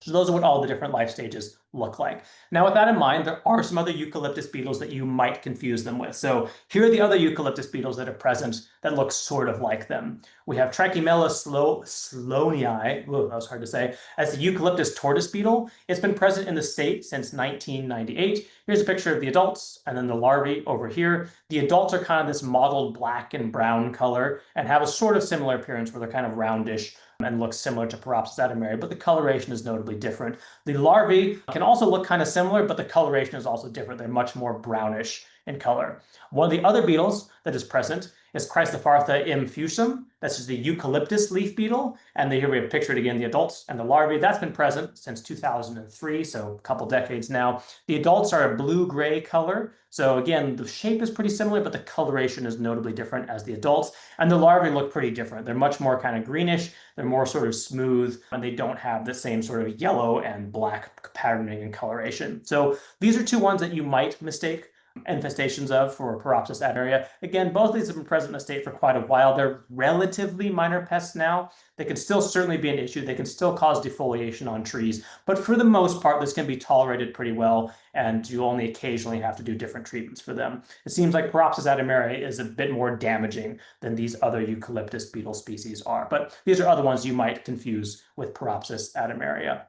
So those are what all the different life stages look like. Now, with that in mind, there are some other eucalyptus beetles that you might confuse them with. So here are the other eucalyptus beetles that are present that look sort of like them. We have Trachymella sloanii, that was hard to say, as the eucalyptus tortoise beetle. It's been present in the state since 1998. Here's a picture of the adults and then the larvae over here. The adults are kind of this mottled black and brown color and have a sort of similar appearance where they're kind of roundish and looks similar to Paropsis adamaria, but the coloration is notably different. The larvae can also look kind of similar, but the coloration is also different. They're much more brownish in color. One of the other beetles that is present is Chrysophartha infusum. This is the eucalyptus leaf beetle. And here we have pictured again the adults and the larvae. That's been present since 2003, so a couple decades now. The adults are a blue-gray color. So again, the shape is pretty similar, but the coloration is notably different as the adults. And the larvae look pretty different. They're much more kind of greenish. They're more sort of smooth, and they don't have the same sort of yellow and black patterning and coloration. So these are 2 ones that you might mistake infestations of for Paropsis adamaria. Again, both of these have been present in the state for quite a while. They're relatively minor pests now. They can still certainly be an issue. They can still cause defoliation on trees, but for the most part, this can be tolerated pretty well, and you only occasionally have to do different treatments for them. It seems like Paropsis adamaria is a bit more damaging than these other eucalyptus beetle species are, but these are other ones you might confuse with Paropsis adamaria.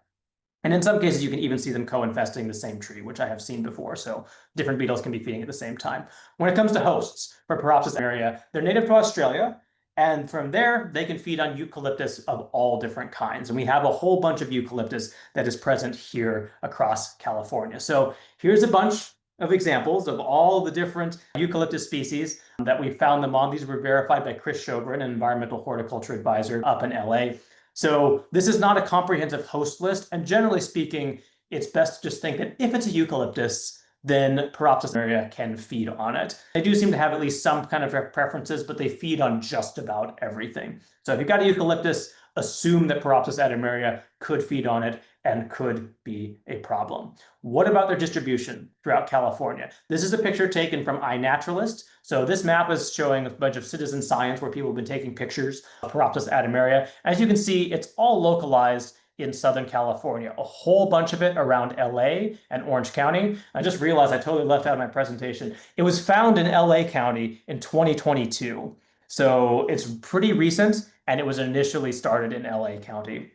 And in some cases, you can even see them co-infesting the same tree, which I have seen before. So different beetles can be feeding at the same time. When it comes to hosts for Paropsis adamaria, they're native to Australia. And from there, they can feed on eucalyptus of all different kinds. And we have a whole bunch of eucalyptus that is present here across California. So here's a bunch of examples of all the different eucalyptus species that we found them on. These were verified by Chris Shobrin, an environmental horticulture advisor up in LA. So this is not a comprehensive host list, and generally speaking, it's best to just think that if it's a eucalyptus, then Paropsis area can feed on it. They do seem to have at least some kind of preferences, but they feed on just about everything. So if you've got a eucalyptus, assume that Paropsis adamaria could feed on it and could be a problem. What about their distribution throughout California? This is a picture taken from iNaturalist. So this map is showing a bunch of citizen science where people have been taking pictures of Paropsis adamaria. As you can see, it's all localized in Southern California, a whole bunch of it around LA and Orange County. I just realized I totally left out of my presentation. It was found in LA County in 2022. So it's pretty recent, and it was initially started in LA County.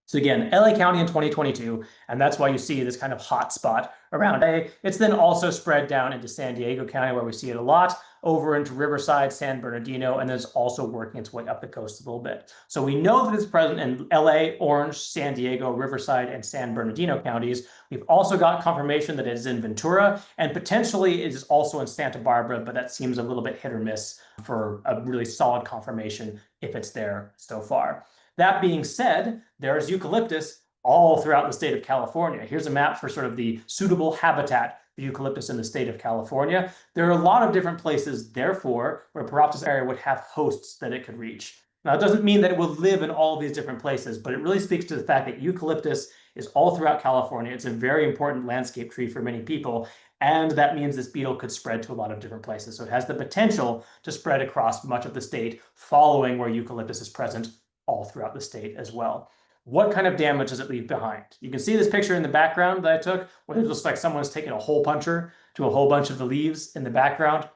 So again, LA County in 2022, and that's why you see this kind of hot spot around LA. It's then also spread down into San Diego County, where we see it a lot, over into Riverside, San Bernardino, and then it's also working its way up the coast a little bit. So we know that it's present in LA, Orange, San Diego, Riverside, and San Bernardino counties. We've also got confirmation that it is in Ventura, and potentially it is also in Santa Barbara, but that seems a little bit hit or miss for a really solid confirmation if it's there so far. That being said, there's eucalyptus all throughout the state of California. Here's a map for sort of the suitable habitat for eucalyptus in the state of California. There are a lot of different places, therefore, where Paropsis area would have hosts that it could reach. Now, it doesn't mean that it will live in all of these different places, but it really speaks to the fact that eucalyptus is all throughout California. It's a very important landscape tree for many people, and that means this beetle could spread to a lot of different places. So it has the potential to spread across much of the state, following where eucalyptus is present all throughout the state as well. What kind of damage does it leave behind? You can see this picture in the background that I took, where it looks like someone's taken a hole puncher to a whole bunch of the leaves in the background.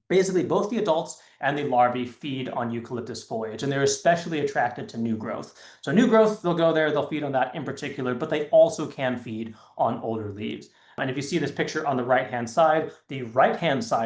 Basically, both the adults and the larvae feed on eucalyptus foliage, and they're especially attracted to new growth. So new growth, they'll go there, they'll feed on that in particular, but they also can feed on older leaves. And if you see this picture on the right-hand side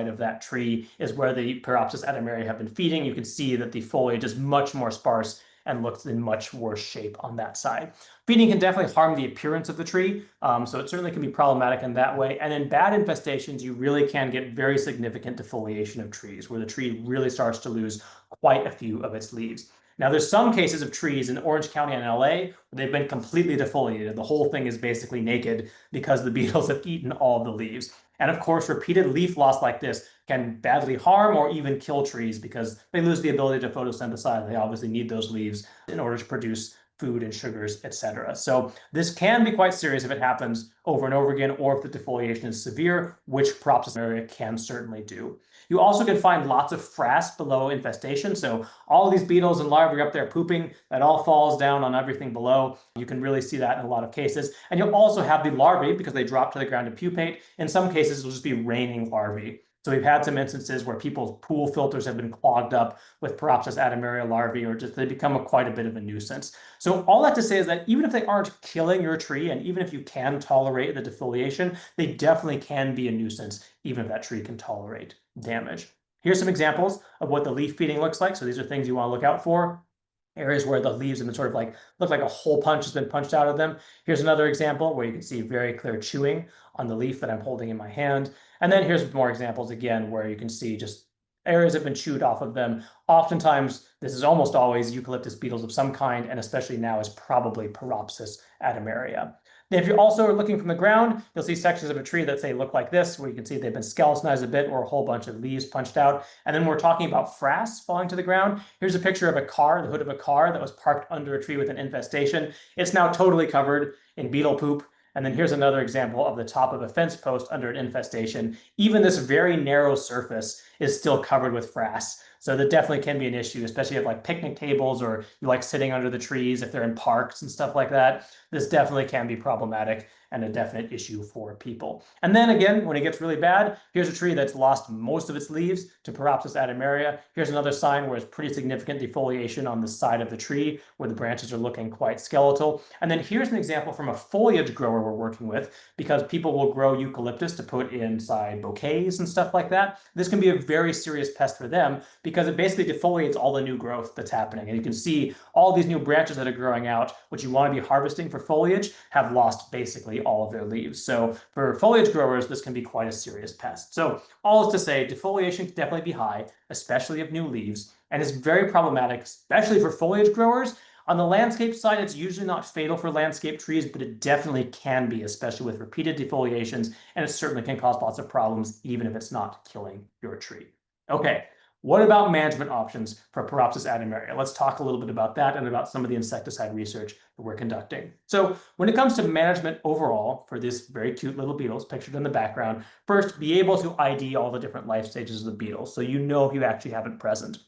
of that tree is where the Paropsis adamaria have been feeding. You can see that the foliage is much more sparse and looks in much worse shape on that side. Feeding can definitely harm the appearance of the tree, so it certainly can be problematic in that way. And in bad infestations, you really can get very significant defoliation of trees, where the tree really starts to lose quite a few of its leaves. Now, there's some cases of trees in Orange County and LA where they've been completely defoliated. The whole thing is basically naked because the beetles have eaten all of the leaves. And of course, repeated leaf loss like this can badly harm or even kill trees because they lose the ability to photosynthesize. They obviously need those leaves in order to produce food and sugars, etc. So this can be quite serious if it happens over and over again, or if the defoliation is severe, which Paropsis area can certainly do. You also can find lots of frass below infestation. So all of these beetles and larvae are up there pooping, that all falls down on everything below. You can really see that in a lot of cases. And you'll also have the larvae, because they drop to the ground and pupate. In some cases, it'll just be raining larvae. So we've had some instances where people's pool filters have been clogged up with Paropsis adamaria larvae, or just they become quite a bit of a nuisance. So all that to say is that even if they aren't killing your tree, and even if you can tolerate the defoliation, they definitely can be a nuisance, even if that tree can tolerate damage. Here's some examples of what the leaf feeding looks like. So these are things you want to look out for. Areas where the leaves have been sort of like, look like a hole punch has been punched out of them. Here's another example where you can see very clear chewing on the leaf that I'm holding in my hand. And then here's more examples again, where you can see just areas have been chewed off of them. Oftentimes, this is almost always eucalyptus beetles of some kind, and especially now is probably Paropsis adamaria. If you're also looking from the ground, you'll see sections of a tree that say look like this, where you can see they've been skeletonized a bit or a whole bunch of leaves punched out. And then we're talking about frass falling to the ground. Here's a picture of a car, the hood of a car that was parked under a tree with an infestation. It's now totally covered in beetle poop. And then here's another example of the top of a fence post under an infestation. Even this very narrow surface is still covered with frass. So that definitely can be an issue, especially if like picnic tables, or you like sitting under the trees if they're in parks and stuff like that. This definitely can be problematic and a definite issue for people. And then again, when it gets really bad, here's a tree that's lost most of its leaves to Paropsis adamaria. Here's another sign where it's pretty significant defoliation on the side of the tree, where the branches are looking quite skeletal. And then here's an example from a foliage grower we're working with, because people will grow eucalyptus to put inside bouquets and stuff like that. This can be a very serious pest for them, because it basically defoliates all the new growth that's happening. And you can see all these new branches that are growing out, which you want to be harvesting for foliage, have lost basically all of their leaves. So for foliage growers, this can be quite a serious pest. So all is to say, defoliation can definitely be high, especially of new leaves, and it's very problematic, especially for foliage growers. On the landscape side, it's usually not fatal for landscape trees, but it definitely can be, especially with repeated defoliations, and it certainly can cause lots of problems, even if it's not killing your tree. Okay, what about management options for Paropsis adamaria? Let's talk a little bit about that and about some of the insecticide research that we're conducting. So when it comes to management overall for this very cute little beetles pictured in the background, first, be able to ID all the different life stages of the beetle, so you know if you actually have it present.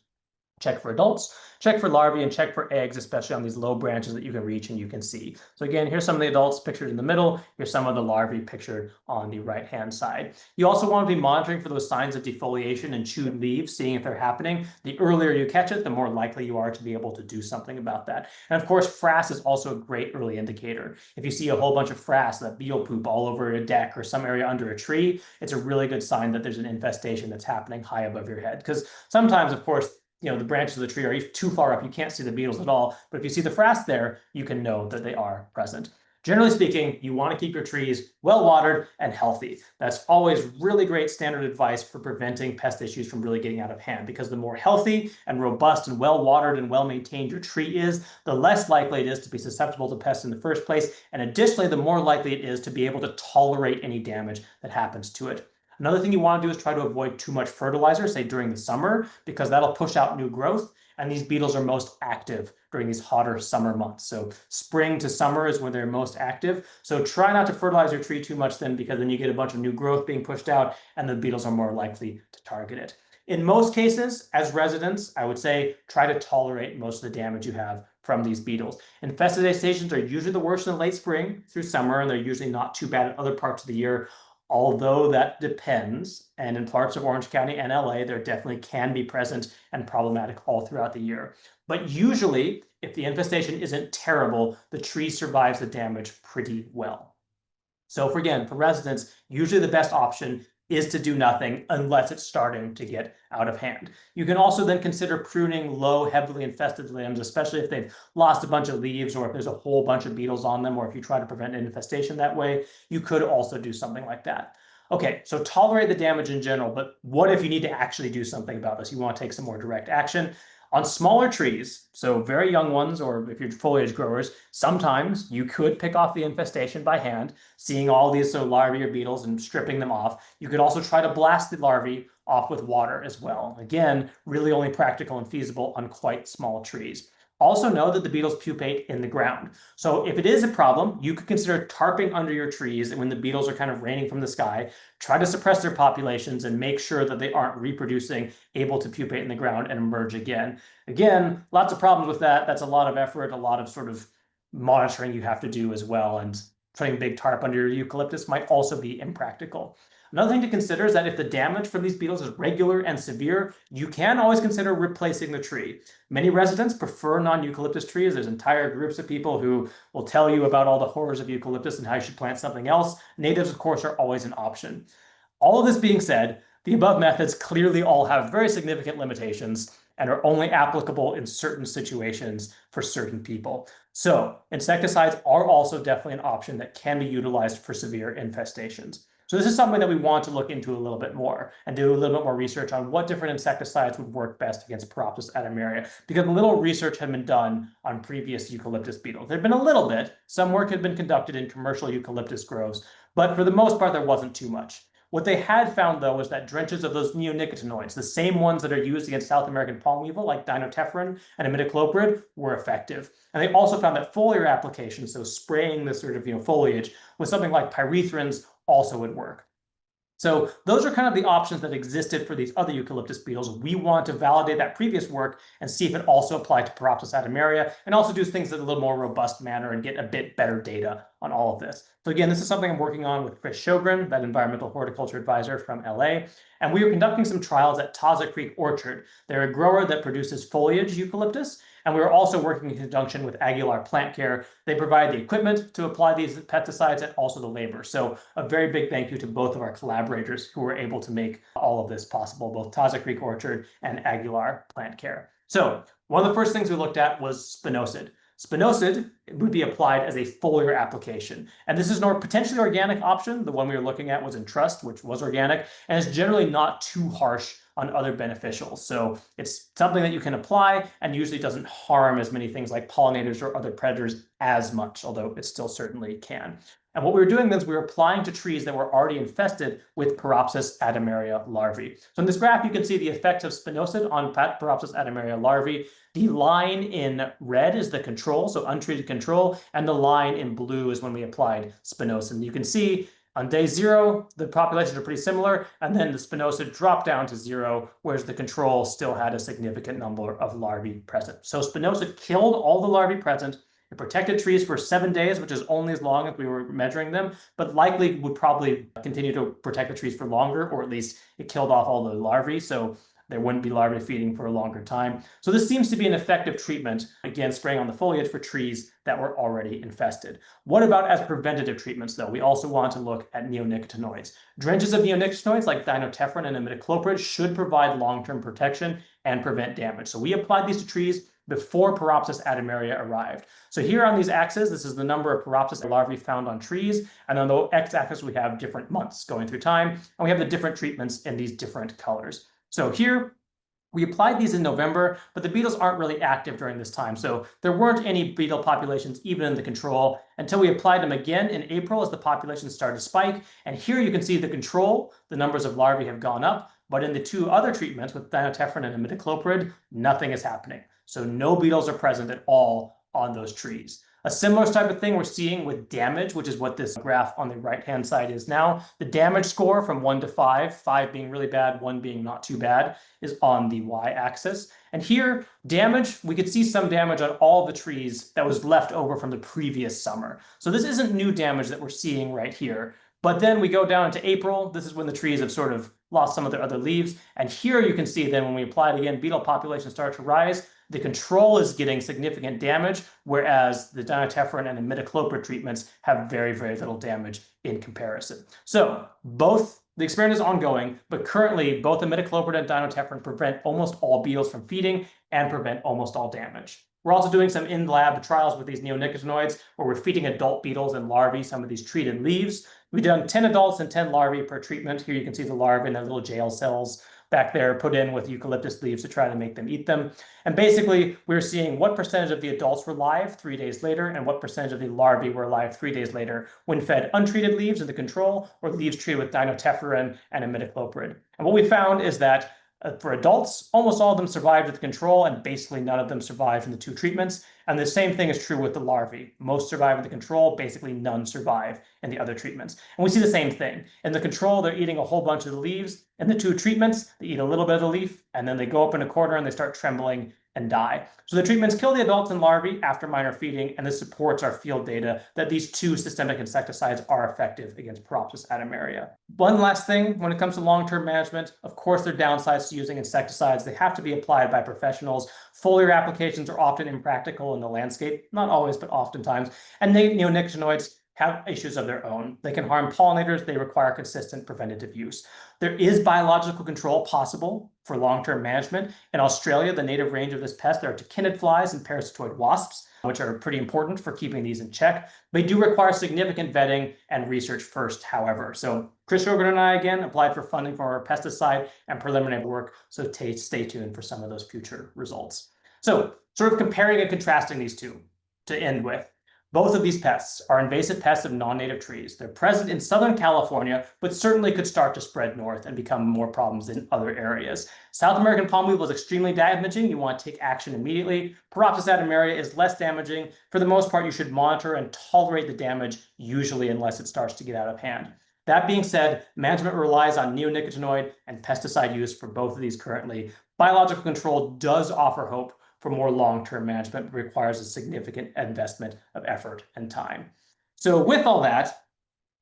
Check for adults, check for larvae, and check for eggs, especially on these low branches that you can reach and you can see. So again, here's some of the adults pictured in the middle. Here's some of the larvae pictured on the right-hand side. You also want to be monitoring for those signs of defoliation and chewed leaves, seeing if they're happening. The earlier you catch it, the more likely you are to be able to do something about that. And of course, frass is also a great early indicator. If you see a whole bunch of frass, that beetle poop all over a deck or some area under a tree, it's a really good sign that there's an infestation that's happening high above your head. Because sometimes, of course, the branches of the tree are too far up, you can't see the beetles at all. But if you see the frass there, you can know that they are present. Generally speaking, you want to keep your trees well watered and healthy. That's always really great standard advice for preventing pest issues from really getting out of hand, because the more healthy and robust and well watered and well maintained your tree is, the less likely it is to be susceptible to pests in the first place. And additionally, the more likely it is to be able to tolerate any damage that happens to it. Another thing you want to do is try to avoid too much fertilizer, say during the summer, because that'll push out new growth. And these beetles are most active during these hotter summer months. So spring to summer is when they're most active. So try not to fertilize your tree too much then, because then you get a bunch of new growth being pushed out and the beetles are more likely to target it. In most cases, as residents, I would say try to tolerate most of the damage you have from these beetles. Infestations are usually the worst in late spring through summer, and they're usually not too bad in other parts of the year. Although that depends, and in parts of Orange County and LA, there definitely can be present and problematic all throughout the year. But usually, if the infestation isn't terrible, the tree survives the damage pretty well. So for residents, usually the best option is to do nothing unless it's starting to get out of hand. You can also then consider pruning low, heavily infested limbs, especially if they've lost a bunch of leaves or if there's a whole bunch of beetles on them, or if you try to prevent an infestation that way, you could also do something like that. Okay, so tolerate the damage in general, but what if you need to actually do something about this? You want to take some more direct action. On smaller trees, so very young ones, or if you're foliage growers, sometimes you could pick off the infestation by hand, seeing all these larvae or beetles and stripping them off. You could also try to blast the larvae off with water as well. Again, really only practical and feasible on quite small trees. Also know that the beetles pupate in the ground. So if it is a problem, you could consider tarping under your trees, and when the beetles are kind of raining from the sky, try to suppress their populations and make sure that they aren't reproducing, able to pupate in the ground and emerge again. Again, lots of problems with that. That's a lot of effort, a lot of sort of monitoring you have to do as well. And putting a big tarp under your eucalyptus might also be impractical. Another thing to consider is that if the damage from these beetles is regular and severe, you can always consider replacing the tree. Many residents prefer non-eucalyptus trees. There's entire groups of people who will tell you about all the horrors of eucalyptus and how you should plant something else. Natives, of course, are always an option. All of this being said, the above methods clearly all have very significant limitations and are only applicable in certain situations for certain people. So insecticides are also definitely an option that can be utilized for severe infestations. So this is something that we want to look into a little bit more and do a little bit more research on what different insecticides would work best against Paropsis adamaria, because a little research had been done on previous eucalyptus beetles. There'd been a little bit. Some work had been conducted in commercial eucalyptus groves, but for the most part, there wasn't too much. What they had found, though, was that drenches of those neonicotinoids, the same ones that are used against South American palm weevil, like dinotefuran and imidacloprid, were effective. And they also found that foliar applications, so spraying this sort of foliage with something like pyrethrins, also would work. So those are kind of the options that existed for these other eucalyptus beetles. We want to validate that previous work and see if it also applied to Paropsis adamaria, and also do things in a little more robust manner and get a bit better data on all of this. So again, this is something I'm working on with Chris Sjogren, that environmental horticulture advisor from LA. And we are conducting some trials at Taza Creek Orchard. They're a grower that produces foliage eucalyptus. And we are also working in conjunction with Aguilar Plant Care. They provide the equipment to apply these pesticides and also the labor. So a very big thank you to both of our collaborators who were able to make all of this possible, both Taza Creek Orchard and Aguilar Plant Care. So one of the first things we looked at was spinosad. Spinosad would be applied as a foliar application. And this is a potentially organic option. The one we were looking at was Entrust, which was organic, and it's generally not too harsh on other beneficials. So it's something that you can apply and usually doesn't harm as many things like pollinators or other predators as much, although it still certainly can. And what we were doing is we were applying to trees that were already infested with Paropsis adamaria larvae. So in this graph, you can see the effect of spinosad on Paropsis adamaria larvae. The line in red is the control, so untreated control, and the line in blue is when we applied spinosad. You can see on day 0, the populations are pretty similar, and then the spinosad dropped down to 0, whereas the control still had a significant number of larvae present. So spinosad killed all the larvae present. It protected trees for 7 days, which is only as long as we were measuring them, but likely would probably continue to protect the trees for longer, or at least it killed off all the larvae, so there wouldn't be larvae feeding for a longer time. So this seems to be an effective treatment, again, spraying on the foliage for trees that were already infested. What about as preventative treatments, though? We also want to look at neonicotinoids. Drenches of neonicotinoids like dinotefrin and imidacloprid should provide long-term protection and prevent damage. So we applied these to trees before Paropsis adamaria arrived. So here on these axes, this is the number of Paropsis larvae found on trees, and on the x-axis we have different months going through time, and we have the different treatments in these different colors. So here, we applied these in November, but the beetles aren't really active during this time. So there weren't any beetle populations even in the control until we applied them again in April as the population started to spike. And here you can see the control, the numbers of larvae have gone up, but in the 2 other treatments with dinotefrin and imidacloprid, nothing is happening. So no beetles are present at all on those trees. A similar type of thing we're seeing with damage, which is what this graph on the right-hand side is now. The damage score from 1 to 5, 5 being really bad, 1 being not too bad, is on the y-axis. And here, damage, we could see some damage on all the trees that was left over from the previous summer. So this isn't new damage that we're seeing right here. But then we go down into April. This is when the trees have sort of lost some of their other leaves. And here you can see then when we apply it again, beetle populations start to rise. The control is getting significant damage, whereas the dinotefrin and imidacloprid treatments have very, very little damage in comparison. So the experiment is ongoing, but currently both imidacloprid and dinotefrin prevent almost all beetles from feeding and prevent almost all damage. We're also doing some in-lab trials with these neonicotinoids where we're feeding adult beetles and larvae some of these treated leaves. We've done 10 adults and 10 larvae per treatment. Here you can see the larvae in their little jail cells back there put in with eucalyptus leaves to try to make them eat them. And basically, we're seeing what percentage of the adults were live 3 days later and what percentage of the larvae were alive 3 days later when fed untreated leaves in the control or leaves treated with dinotefrin and imidacloprid. And what we found is that for adults, almost all of them survived with the control, and basically none of them survived in the 2 treatments. And the same thing is true with the larvae. Most survive in the control, basically none survive in the other treatments. And we see the same thing. In the control, they're eating a whole bunch of the leaves. In the 2 treatments, they eat a little bit of the leaf, and then they go up in a corner and they start trembling and die. So the treatments kill the adults and larvae after minor feeding, and this supports our field data that these 2 systemic insecticides are effective against Paropsis adamaria. One last thing, when it comes to long-term management, of course, there are downsides to using insecticides. They have to be applied by professionals. Foliar applications are often impractical in the landscape, not always, but oftentimes. And neonicotinoids have issues of their own. They can harm pollinators. They require consistent preventative use. There is biological control possible for long-term management. In Australia, the native range of this pest, there are tachinid flies and parasitoid wasps, which are pretty important for keeping these in check. They do require significant vetting and research first, however. So Chris Rogan and I, again, applied for funding for our pesticide and preliminary work, so stay tuned for some of those future results. So sort of comparing and contrasting these 2 to end with. Both of these pests are invasive pests of non-native trees. They're present in Southern California, but certainly could start to spread north and become more problems in other areas. South American palm weevil is extremely damaging. You want to take action immediately. Paropsis adamaria is less damaging. For the most part, you should monitor and tolerate the damage, usually unless it starts to get out of hand. That being said, management relies on neonicotinoid and pesticide use for both of these currently. Biological control does offer hope for more long-term management, but requires a significant investment of effort and time. So with all that,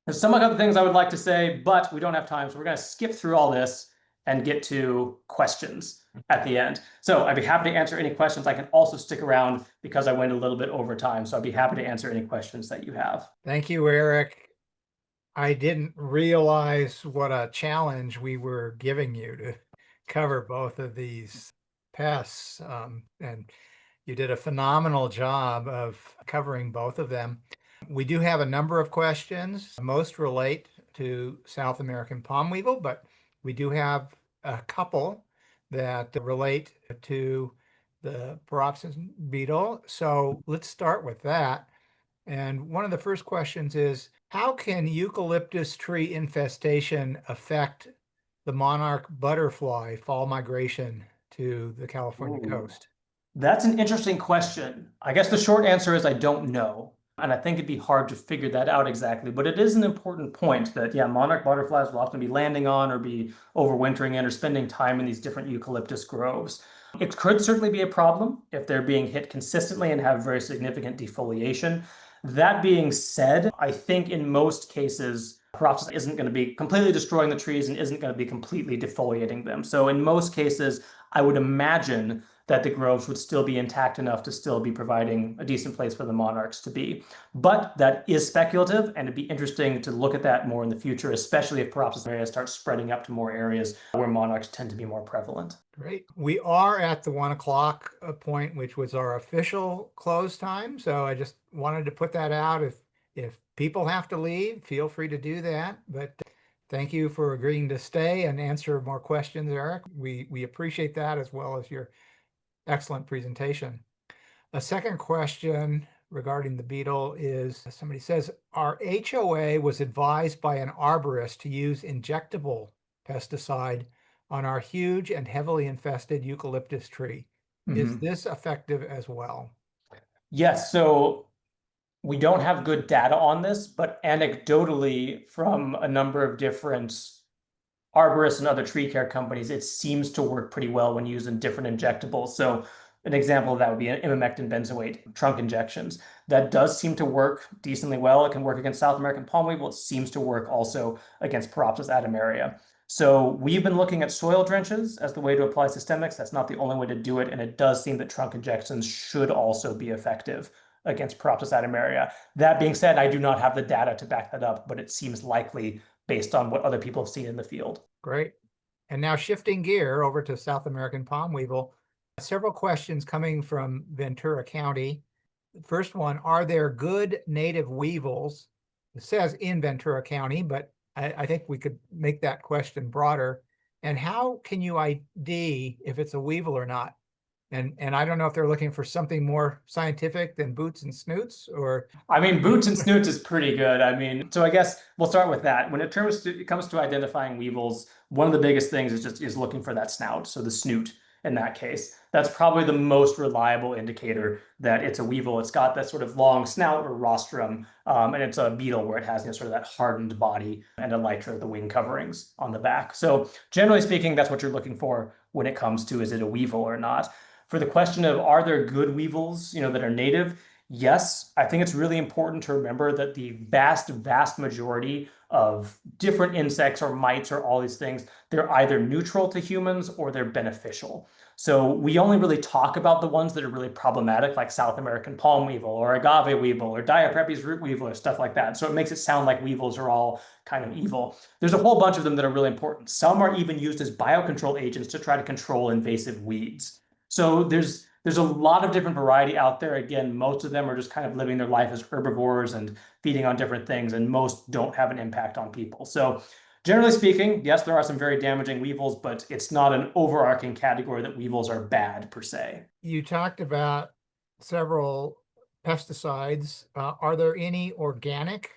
there's some other things I would like to say, but we don't have time, so we're going to skip through all this and get to questions at the end. So I'd be happy to answer any questions. I can also stick around because I went a little bit over time, so I'd be happy to answer any questions that you have. Thank you, Eric. I didn't realize what a challenge we were giving you to cover both of these pests, and you did a phenomenal job of covering both of them. We do have a number of questions. Most relate to South American palm weevil, but we do have a couple that relate to the Paropsine beetle. So let's start with that. And one of the first questions is, how can eucalyptus tree infestation affect the monarch butterfly fall migration to the California Ooh. coast? That's an interesting question. I guess the short answer is I don't know. And I think it'd be hard to figure that out exactly. But it is an important point that, yeah, monarch butterflies will often be landing on or be overwintering in or spending time in these different eucalyptus groves. It could certainly be a problem if they're being hit consistently and have very significant defoliation. That being said, I think in most cases, Paropsis isn't going to be completely destroying the trees and isn't going to be completely defoliating them. So in most cases, I would imagine that the groves would still be intact enough to still be providing a decent place for the monarchs to be. But that is speculative, and it'd be interesting to look at that more in the future, especially if Paropsis areas start spreading up to more areas where monarchs tend to be more prevalent. Great. We are at the 1 o'clock point, which was our official close time. So I just wanted to put that out. If people have to leave, feel free to do that. But thank you for agreeing to stay and answer more questions, Eric. We appreciate that, as well as your excellent presentation. A second question regarding the beetle is, somebody says, our HOA was advised by an arborist to use injectable pesticide on our huge and heavily infested eucalyptus tree. Is this effective as well? Yes, so we don't have good data on this, but anecdotally from a number of different arborists and other tree care companies, it seems to work pretty well when using different injectables. So an example of that would be imamectin benzoate trunk injections. That does seem to work decently well. It can work against South American palm weevil. It seems to work also against Paropsis adamaria. So we've been looking at soil drenches as the way to apply systemics. That's not the only way to do it. And it does seem that trunk injections should also be effective against Paropsis adamaria. That being said, I do not have the data to back that up, but it seems likely based on what other people have seen in the field. Great. And now shifting gear over to South American palm weevil, several questions coming from Ventura County. The first one, are there good native weevils? It says in Ventura County, but I think we could make that question broader. And how can you ID if it's a weevil or not? And I don't know if they're looking for something more scientific than boots and snoots, or I mean, boots and snoots is pretty good. I mean, so I guess we'll start with that. When it comes to identifying weevils, one of the biggest things is looking for that snout. So the snoot in that case, that's probably the most reliable indicator that it's a weevil. It's got that sort of long snout or rostrum, and it's a beetle where it has, you know, sort of that hardened body and elytra, the wing coverings on the back. So generally speaking, that's what you're looking for when it comes to, is it a weevil or not? For the question of, are there good weevils, you know, that are native? Yes, I think it's really important to remember that the vast majority of different insects or mites or all these things, they're either neutral to humans or they're beneficial. So we only really talk about the ones that are really problematic, like South American palm weevil or agave weevil or Diaprepes root weevil or stuff like that. So it makes it sound like weevils are all kind of evil. There's a whole bunch of them that are really important. Some are even used as biocontrol agents to try to control invasive weeds. So there's a lot of different variety out there. Again, most of them are just kind of living their life as herbivores and feeding on different things, and most don't have an impact on people. So generally speaking, yes, there are some very damaging weevils, but it's not an overarching category that weevils are bad per se. You talked about several pesticides. Are there any organic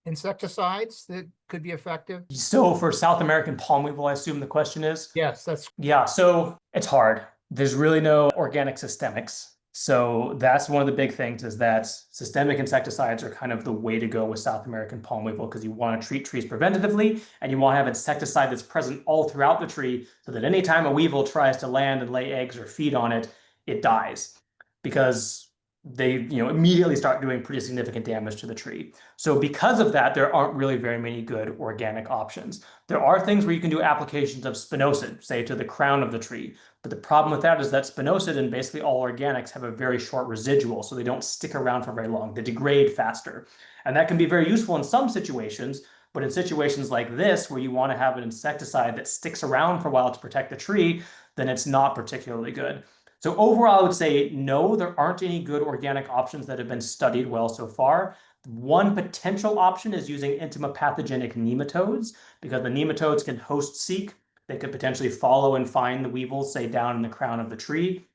insecticides that could be effective? So for South American palm weevil, I assume the question is? Yes, that's Yeah, so it's hard. There's really no organic systemics. So that's one of the big things, is that systemic insecticides are kind of the way to go with South American palm weevil, because you want to treat trees preventatively and you want to have insecticide that's present all throughout the tree so that anytime a weevil tries to land and lay eggs or feed on it, it dies, because they, you know, immediately start doing pretty significant damage to the tree. So because of that, there aren't really very many good organic options. There are things where you can do applications of spinosad, say to the crown of the tree. But the problem with that is that spinosad and basically all organics have a very short residual, so they don't stick around for very long. They degrade faster. And that can be very useful in some situations, but in situations like this, where you want to have an insecticide that sticks around for a while to protect the tree, then it's not particularly good. So overall, I would say no, there aren't any good organic options that have been studied well so far. One potential option is using entomopathogenic nematodes, because the nematodes can host seek. They could potentially follow and find the weevils, say down in the crown of the tree.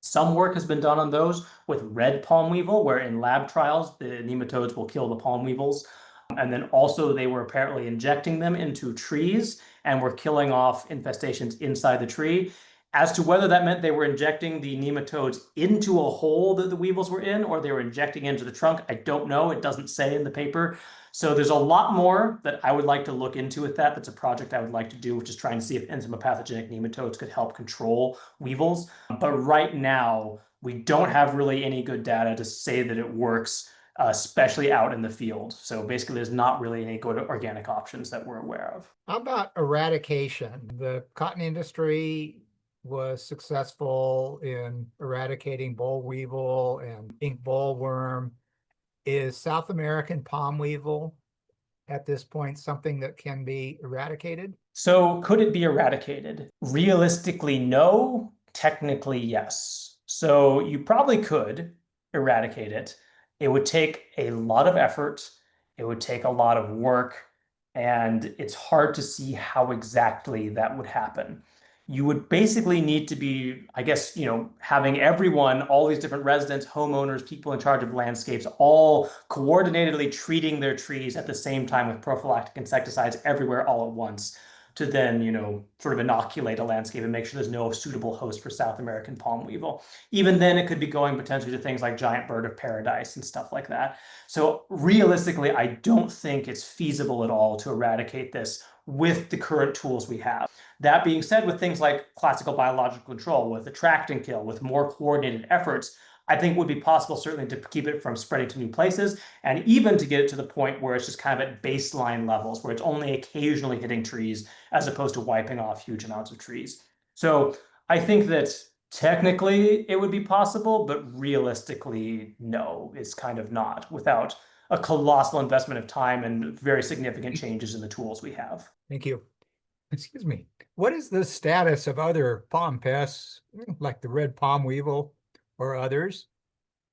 Some work has been done on those with red palm weevil, where in lab trials, the nematodes will kill the palm weevils. And then also they were apparently injecting them into trees and were killing off infestations inside the tree. As to whether that meant they were injecting the nematodes into a hole that the weevils were in, or they were injecting into the trunk, I don't know. It doesn't say in the paper. So there's a lot more that I would like to look into with that. That's a project I would like to do, which is trying to see if entomopathogenic nematodes could help control weevils. But right now, we don't have really any good data to say that it works, especially out in the field. So basically, there's not really any good organic options that we're aware of. How about eradication? The cotton industry was successful in eradicating boll weevil and ink bollworm. Is South American palm weevil at this point something that can be eradicated? So could it be eradicated? Realistically, no. Technically, yes. So you probably could eradicate it. It would take a lot of effort. It would take a lot of work. And it's hard to see how exactly that would happen. You would basically need to be, I guess, having everyone, all these different residents, homeowners, people in charge of landscapes, all coordinatedly treating their trees at the same time with prophylactic insecticides everywhere all at once to then, sort of inoculate a landscape and make sure there's no suitable host for South American palm weevil. Even then, it could be going potentially to things like giant bird of paradise and stuff like that. So realistically, I don't think it's feasible at all to eradicate this with the current tools we have. That being said, with things like classical biological control, with attract and kill, with more coordinated efforts, I think it would be possible certainly to keep it from spreading to new places and even to get it to the point where it's just kind of at baseline levels, where it's only occasionally hitting trees as opposed to wiping off huge amounts of trees. So I think that technically it would be possible, but realistically, no, it's kind of not without a colossal investment of time and very significant changes in the tools we have. Thank you. Excuse me. What is the status of other palm pests, like the red palm weevil or others?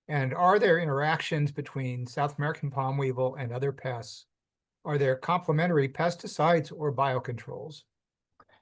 And are there interactions between South American palm weevil and other pests? Are there complementary pesticides or biocontrols?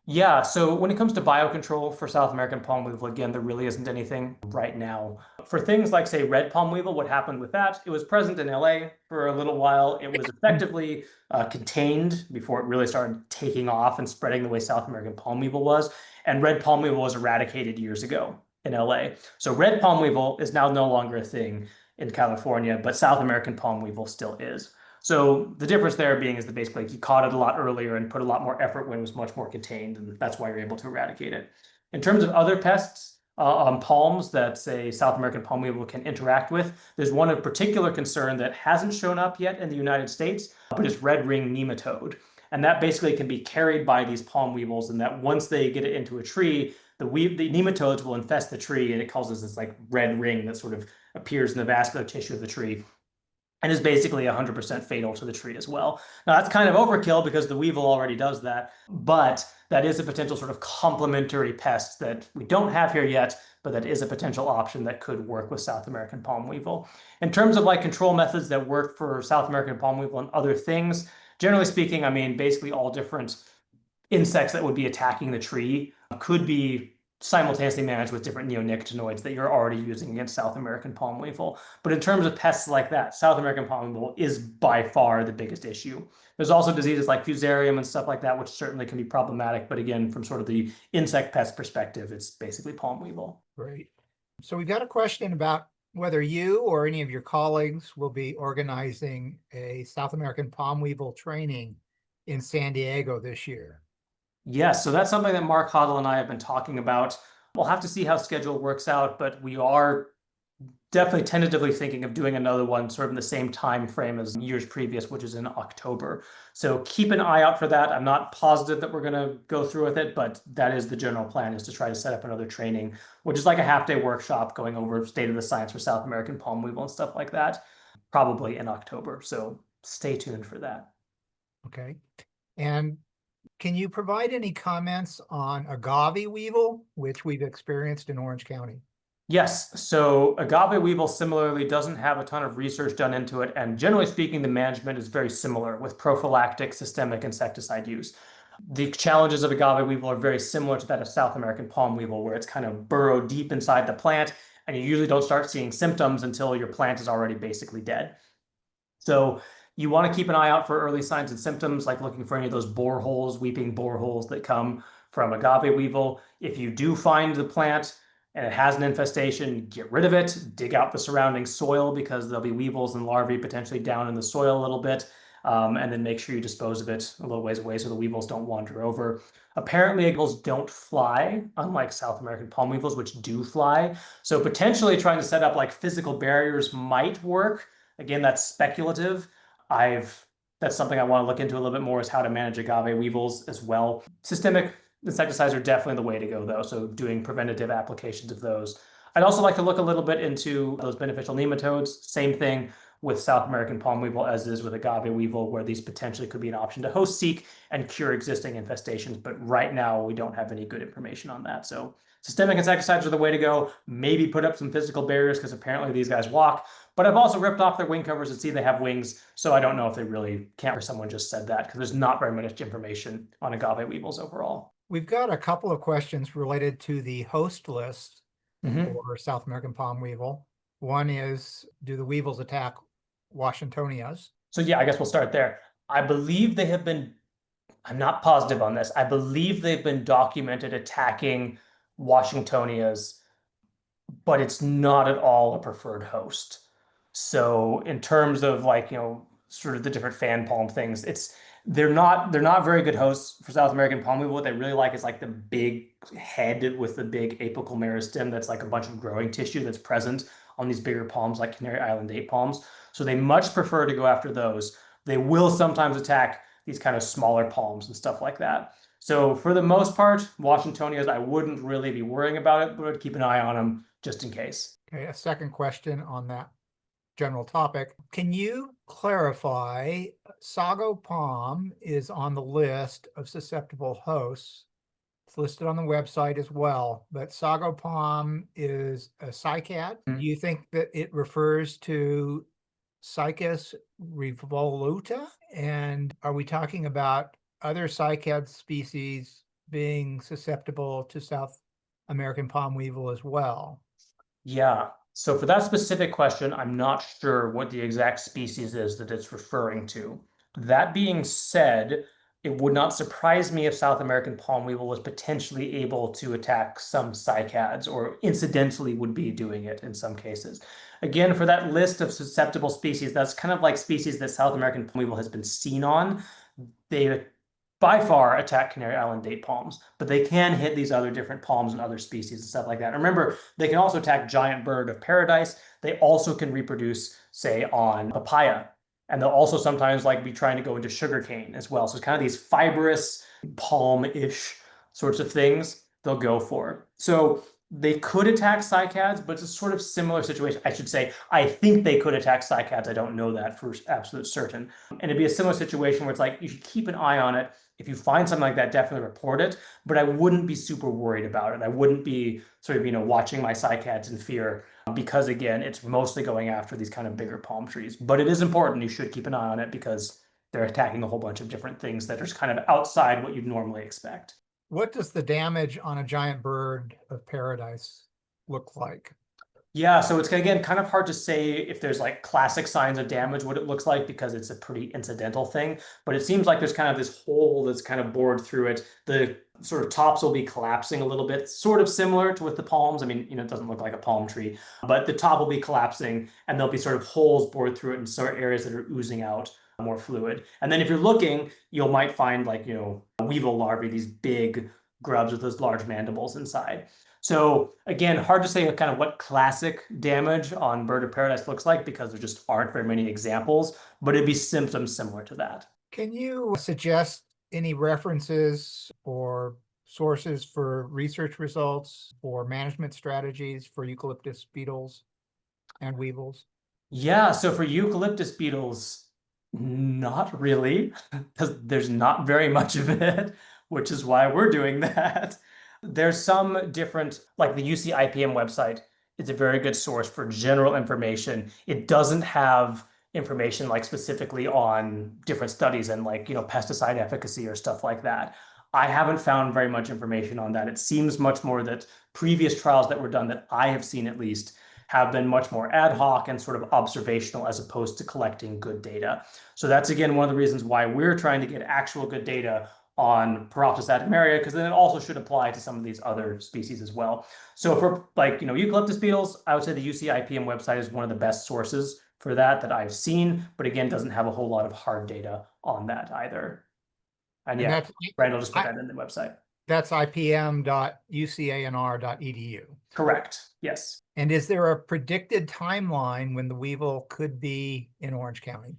Yeah, so when it comes to biocontrol for South American palm weevil, again, there really isn't anything right now. For things like, say, red palm weevil, what happened with that? It was present in LA for a little while. It was effectively contained before it really started taking off and spreading the way South American palm weevil was. And red palm weevil was eradicated years ago in LA. So red palm weevil is now no longer a thing in California, but South American palm weevil still is. So the difference there being is that basically you caught it a lot earlier and put a lot more effort when it was much more contained, and that's why you're able to eradicate it. In terms of other pests on palms that, say, South American palm weevil can interact with, there's one of particular concern that hasn't shown up yet in the United States, but it's red ring nematode. And that basically can be carried by these palm weevils, and that once they get it into a tree, the nematodes will infest the tree, and it causes this like red ring that sort of appears in the vascular tissue of the tree and is basically 100% fatal to the tree as well. Now, that's kind of overkill because the weevil already does that, but that is a potential sort of complementary pest that we don't have here yet, but that is a potential option that could work with South American palm weevil. In terms of like control methods that work for South American palm weevil and other things, generally speaking, I mean, basically all different insects that would be attacking the tree could be simultaneously managed with different neonicotinoids that you're already using against South American palm weevil. But in terms of pests like that, South American palm weevil is by far the biggest issue. There's also diseases like fusarium and stuff like that, which certainly can be problematic. But again, from sort of the insect pest perspective, it's basically palm weevil. Great. So we've got a question about whether you or any of your colleagues will be organizing a South American palm weevil training in San Diego this year. Yes, so that's something that Mark Hoddle and I have been talking about. We'll have to see how schedule works out, but we are definitely tentatively thinking of doing another one sort of in the same time frame as years previous, which is in October. So keep an eye out for that. I'm not positive that we're going to go through with it, but that is the general plan, is to try to set up another training, which is like a half-day workshop going over state of the science for South American palm weevil and stuff like that, probably in October. So stay tuned for that. Okay. And can you provide any comments on agave weevil, which we've experienced in Orange County? Yes, so agave weevil similarly doesn't have a ton of research done into it, and generally speaking, the management is very similar with prophylactic systemic insecticide use. The challenges of agave weevil are very similar to that of South American palm weevil, where it's kind of burrowed deep inside the plant, and you usually don't start seeing symptoms until your plant is already basically dead. So you want to keep an eye out for early signs and symptoms, like looking for any of those boreholes, weeping boreholes that come from agave weevil. If you do find the plant and it has an infestation, get rid of it, dig out the surrounding soil because there'll be weevils and larvae potentially down in the soil a little bit. And then make sure you dispose of it a little ways away so the weevils don't wander over. Apparently, weevils don't fly, unlike South American palm weevils, which do fly. So potentially trying to set up like physical barriers might work. Again, that's speculative. That's something I want to look into a little bit more, is how to manage agave weevils as well. Systemic insecticides are definitely the way to go, though, so doing preventative applications of those. I'd also like to look a little bit into those beneficial nematodes. Same thing with South American palm weevil as is with agave weevil, where these potentially could be an option to host seek and cure existing infestations. But right now, we don't have any good information on that. So systemic insecticides are the way to go. Maybe put up some physical barriers because apparently these guys walk. But I've also ripped off their wing covers and see they have wings. So I don't know if they really can't, or someone just said that, because there's not very much information on agave weevils overall. We've got a couple of questions related to the host list for South American palm weevil. One is, do the weevils attack Washingtonias? So yeah, I guess we'll start there. I believe they have been, I'm not positive on this, I believe they've been documented attacking Washingtonias, but it's not at all a preferred host. So in terms of like, sort of the different fan palm things, they're not very good hosts for South American palm weevil. What they really like is like the big head with the big apical meristem that's like a bunch of growing tissue that's present on these bigger palms like Canary Island date palms. So they much prefer to go after those. They will sometimes attack these kind of smaller palms and stuff like that. So for the most part, Washingtonias, I wouldn't really be worrying about it, but I'd keep an eye on them just in case. Okay, a second question on that general topic. Can you clarify, sago palm is on the list of susceptible hosts. It's listed on the website as well, but sago palm is a cycad. Do you think that it refers to Cycas revoluta? And are we talking about other cycad species being susceptible to South American palm weevil as well? Yeah. So for that specific question, I'm not sure what the exact species is that it's referring to. That being said, it would not surprise me if South American palm weevil was potentially able to attack some cycads, or incidentally would be doing it in some cases. Again, for that list of susceptible species, that's kind of like species that South American palm weevil has been seen on. They by far attack Canary Island date palms, but they can hit these other different palms and other species and stuff like that. And remember, they can also attack giant bird of paradise. They also can reproduce, say, on papaya. And they'll also sometimes like be trying to go into sugarcane as well. So it's kind of these fibrous palm-ish sorts of things they'll go for. So they could attack cycads, but it's a sort of similar situation. I should say, I think they could attack cycads. I don't know that for absolute certain. And it'd be a similar situation where it's like, you should keep an eye on it. If you find something like that, definitely report it. But I wouldn't be super worried about it. I wouldn't be sort of, watching my cycads in fear, because again, it's mostly going after these kind of bigger palm trees. But it is important. You should keep an eye on it because they're attacking a whole bunch of different things that are kind of outside what you'd normally expect. What does the damage on a giant bird of paradise look like? Yeah, so it's again kind of hard to say if there's like classic signs of damage, what it looks like, because it's a pretty incidental thing. But it seems like there's kind of this hole that's kind of bored through it. The sort of tops will be collapsing a little bit, sort of similar to with the palms. I mean, it doesn't look like a palm tree, but the top will be collapsing and there'll be sort of holes bored through it in certain areas that are oozing out more fluid. And then if you're looking, you might find like, weevil larvae, these big grubs with those large mandibles inside. So again, hard to say kind of what classic damage on bird of paradise looks like, because there just aren't very many examples, but it'd be symptoms similar to that. Can you suggest any references or sources for research results or management strategies for eucalyptus beetles and weevils? Yeah, so for eucalyptus beetles, not really, because there's not very much of it, which is why we're doing that. There's some different, like the UC IPM website is a very good source for general information. It doesn't have information like specifically on different studies and like, pesticide efficacy or stuff like that. I haven't found very much information on that. It seems much more that previous trials that were done, that I have seen at least, have been much more ad hoc and sort of observational as opposed to collecting good data. So that's, again, one of the reasons why we're trying to get actual good data on Paropsis adamaria, because then it also should apply to some of these other species as well. So for like, eucalyptus beetles, I would say the UCIPM website is one of the best sources for that I've seen, but again, doesn't have a whole lot of hard data on that either. And yeah, Brand will just put that in the website. That's ipm.ucanr.edu. Correct. Yes. And is there a predicted timeline when the weevil could be in Orange County?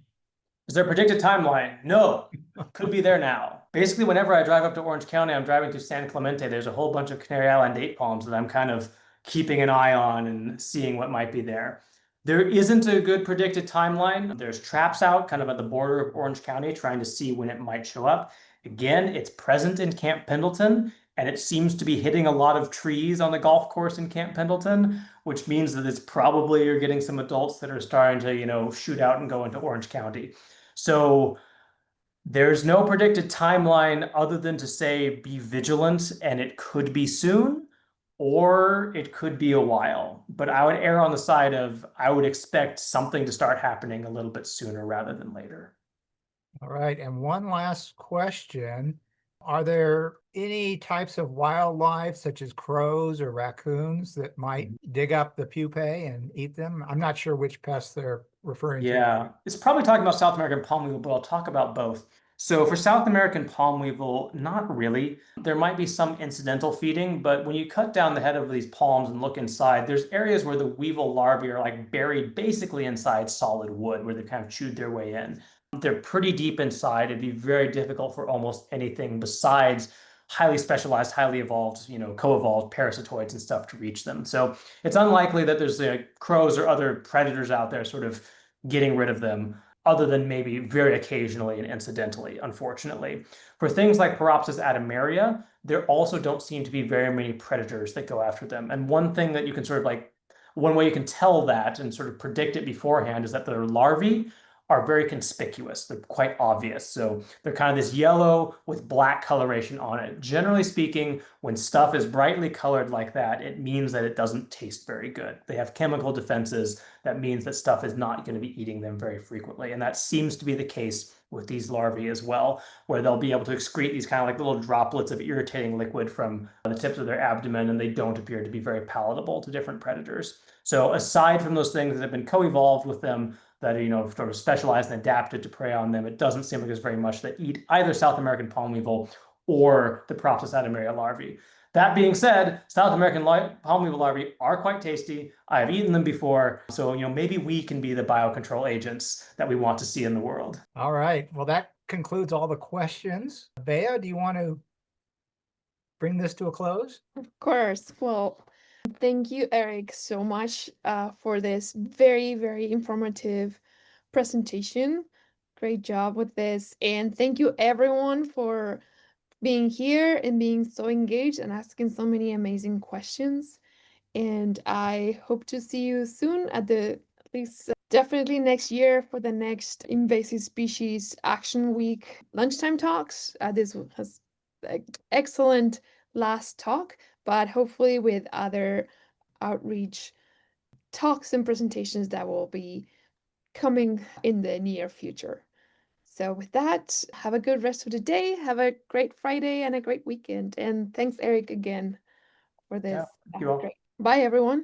Is there a predicted timeline? No. Could be there now. Basically, whenever I drive up to Orange County, I'm driving to San Clemente. There's a whole bunch of Canary Island date palms that I'm kind of keeping an eye on and seeing what might be there. There isn't a good predicted timeline. There's traps out kind of at the border of Orange County trying to see when it might show up. Again, it's present in Camp Pendleton, and it seems to be hitting a lot of trees on the golf course in Camp Pendleton, which means that it's probably you're getting some adults that are starting to, shoot out and go into Orange County. So there's no predicted timeline other than to say be vigilant, and it could be soon or it could be a while. But I would err on the side of I would expect something to start happening a little bit sooner rather than later. All right. And one last question. Are there any types of wildlife, such as crows or raccoons, that might dig up the pupae and eat them? I'm not sure which pests they're referring to. Yeah, it's probably talking about South American palm weevil, but I'll talk about both. So for South American palm weevil, not really. There might be some incidental feeding, but when you cut down the head of these palms and look inside, there's areas where the weevil larvae are like buried basically inside solid wood, where they've kind of chewed their way in. They're pretty deep inside. It'd be very difficult for almost anything besides highly specialized, highly evolved, co-evolved parasitoids and stuff to reach them. So it's unlikely that there's crows or other predators out there sort of getting rid of them, other than maybe very occasionally and incidentally, unfortunately. For things like Paropsis adamaria, there also don't seem to be very many predators that go after them. And one thing that you can one way you can tell that and sort of predict it beforehand is that their larvae are very conspicuous. They're quite obvious. So they're kind of this yellow with black coloration on it. Generally speaking, when stuff is brightly colored like that, it means that it doesn't taste very good. They have chemical defenses. That means that stuff is not going to be eating them very frequently. And that seems to be the case with these larvae as well, where they'll be able to excrete these kind of like little droplets of irritating liquid from the tips of their abdomen, and they don't appear to be very palatable to different predators. So aside from those things that have been co-evolved with them, that are, sort of specialized and adapted to prey on them, it doesn't seem like there's very much that eat either South American palm weevil or the Paropsis adamaria larvae. That being said, South American palm weevil larvae are quite tasty. I've eaten them before, so maybe we can be the biocontrol agents that we want to see in the world. All right. Well, that concludes all the questions. Bea, do you want to bring this to a close? Of course. Well, thank you, Eric, so much for this very, very informative presentation. Great job with this. And thank you, everyone, for being here and being so engaged and asking so many amazing questions. And I hope to see you soon at least definitely next year for the next Invasive Species Action Week lunchtime talks. This was excellent last talk, but hopefully with other outreach talks and presentations that will be coming in the near future. So with that, have a good rest of the day, have a great Friday and a great weekend. And thanks, Eric, again for this. Yeah, thank you all. Great. Bye, everyone.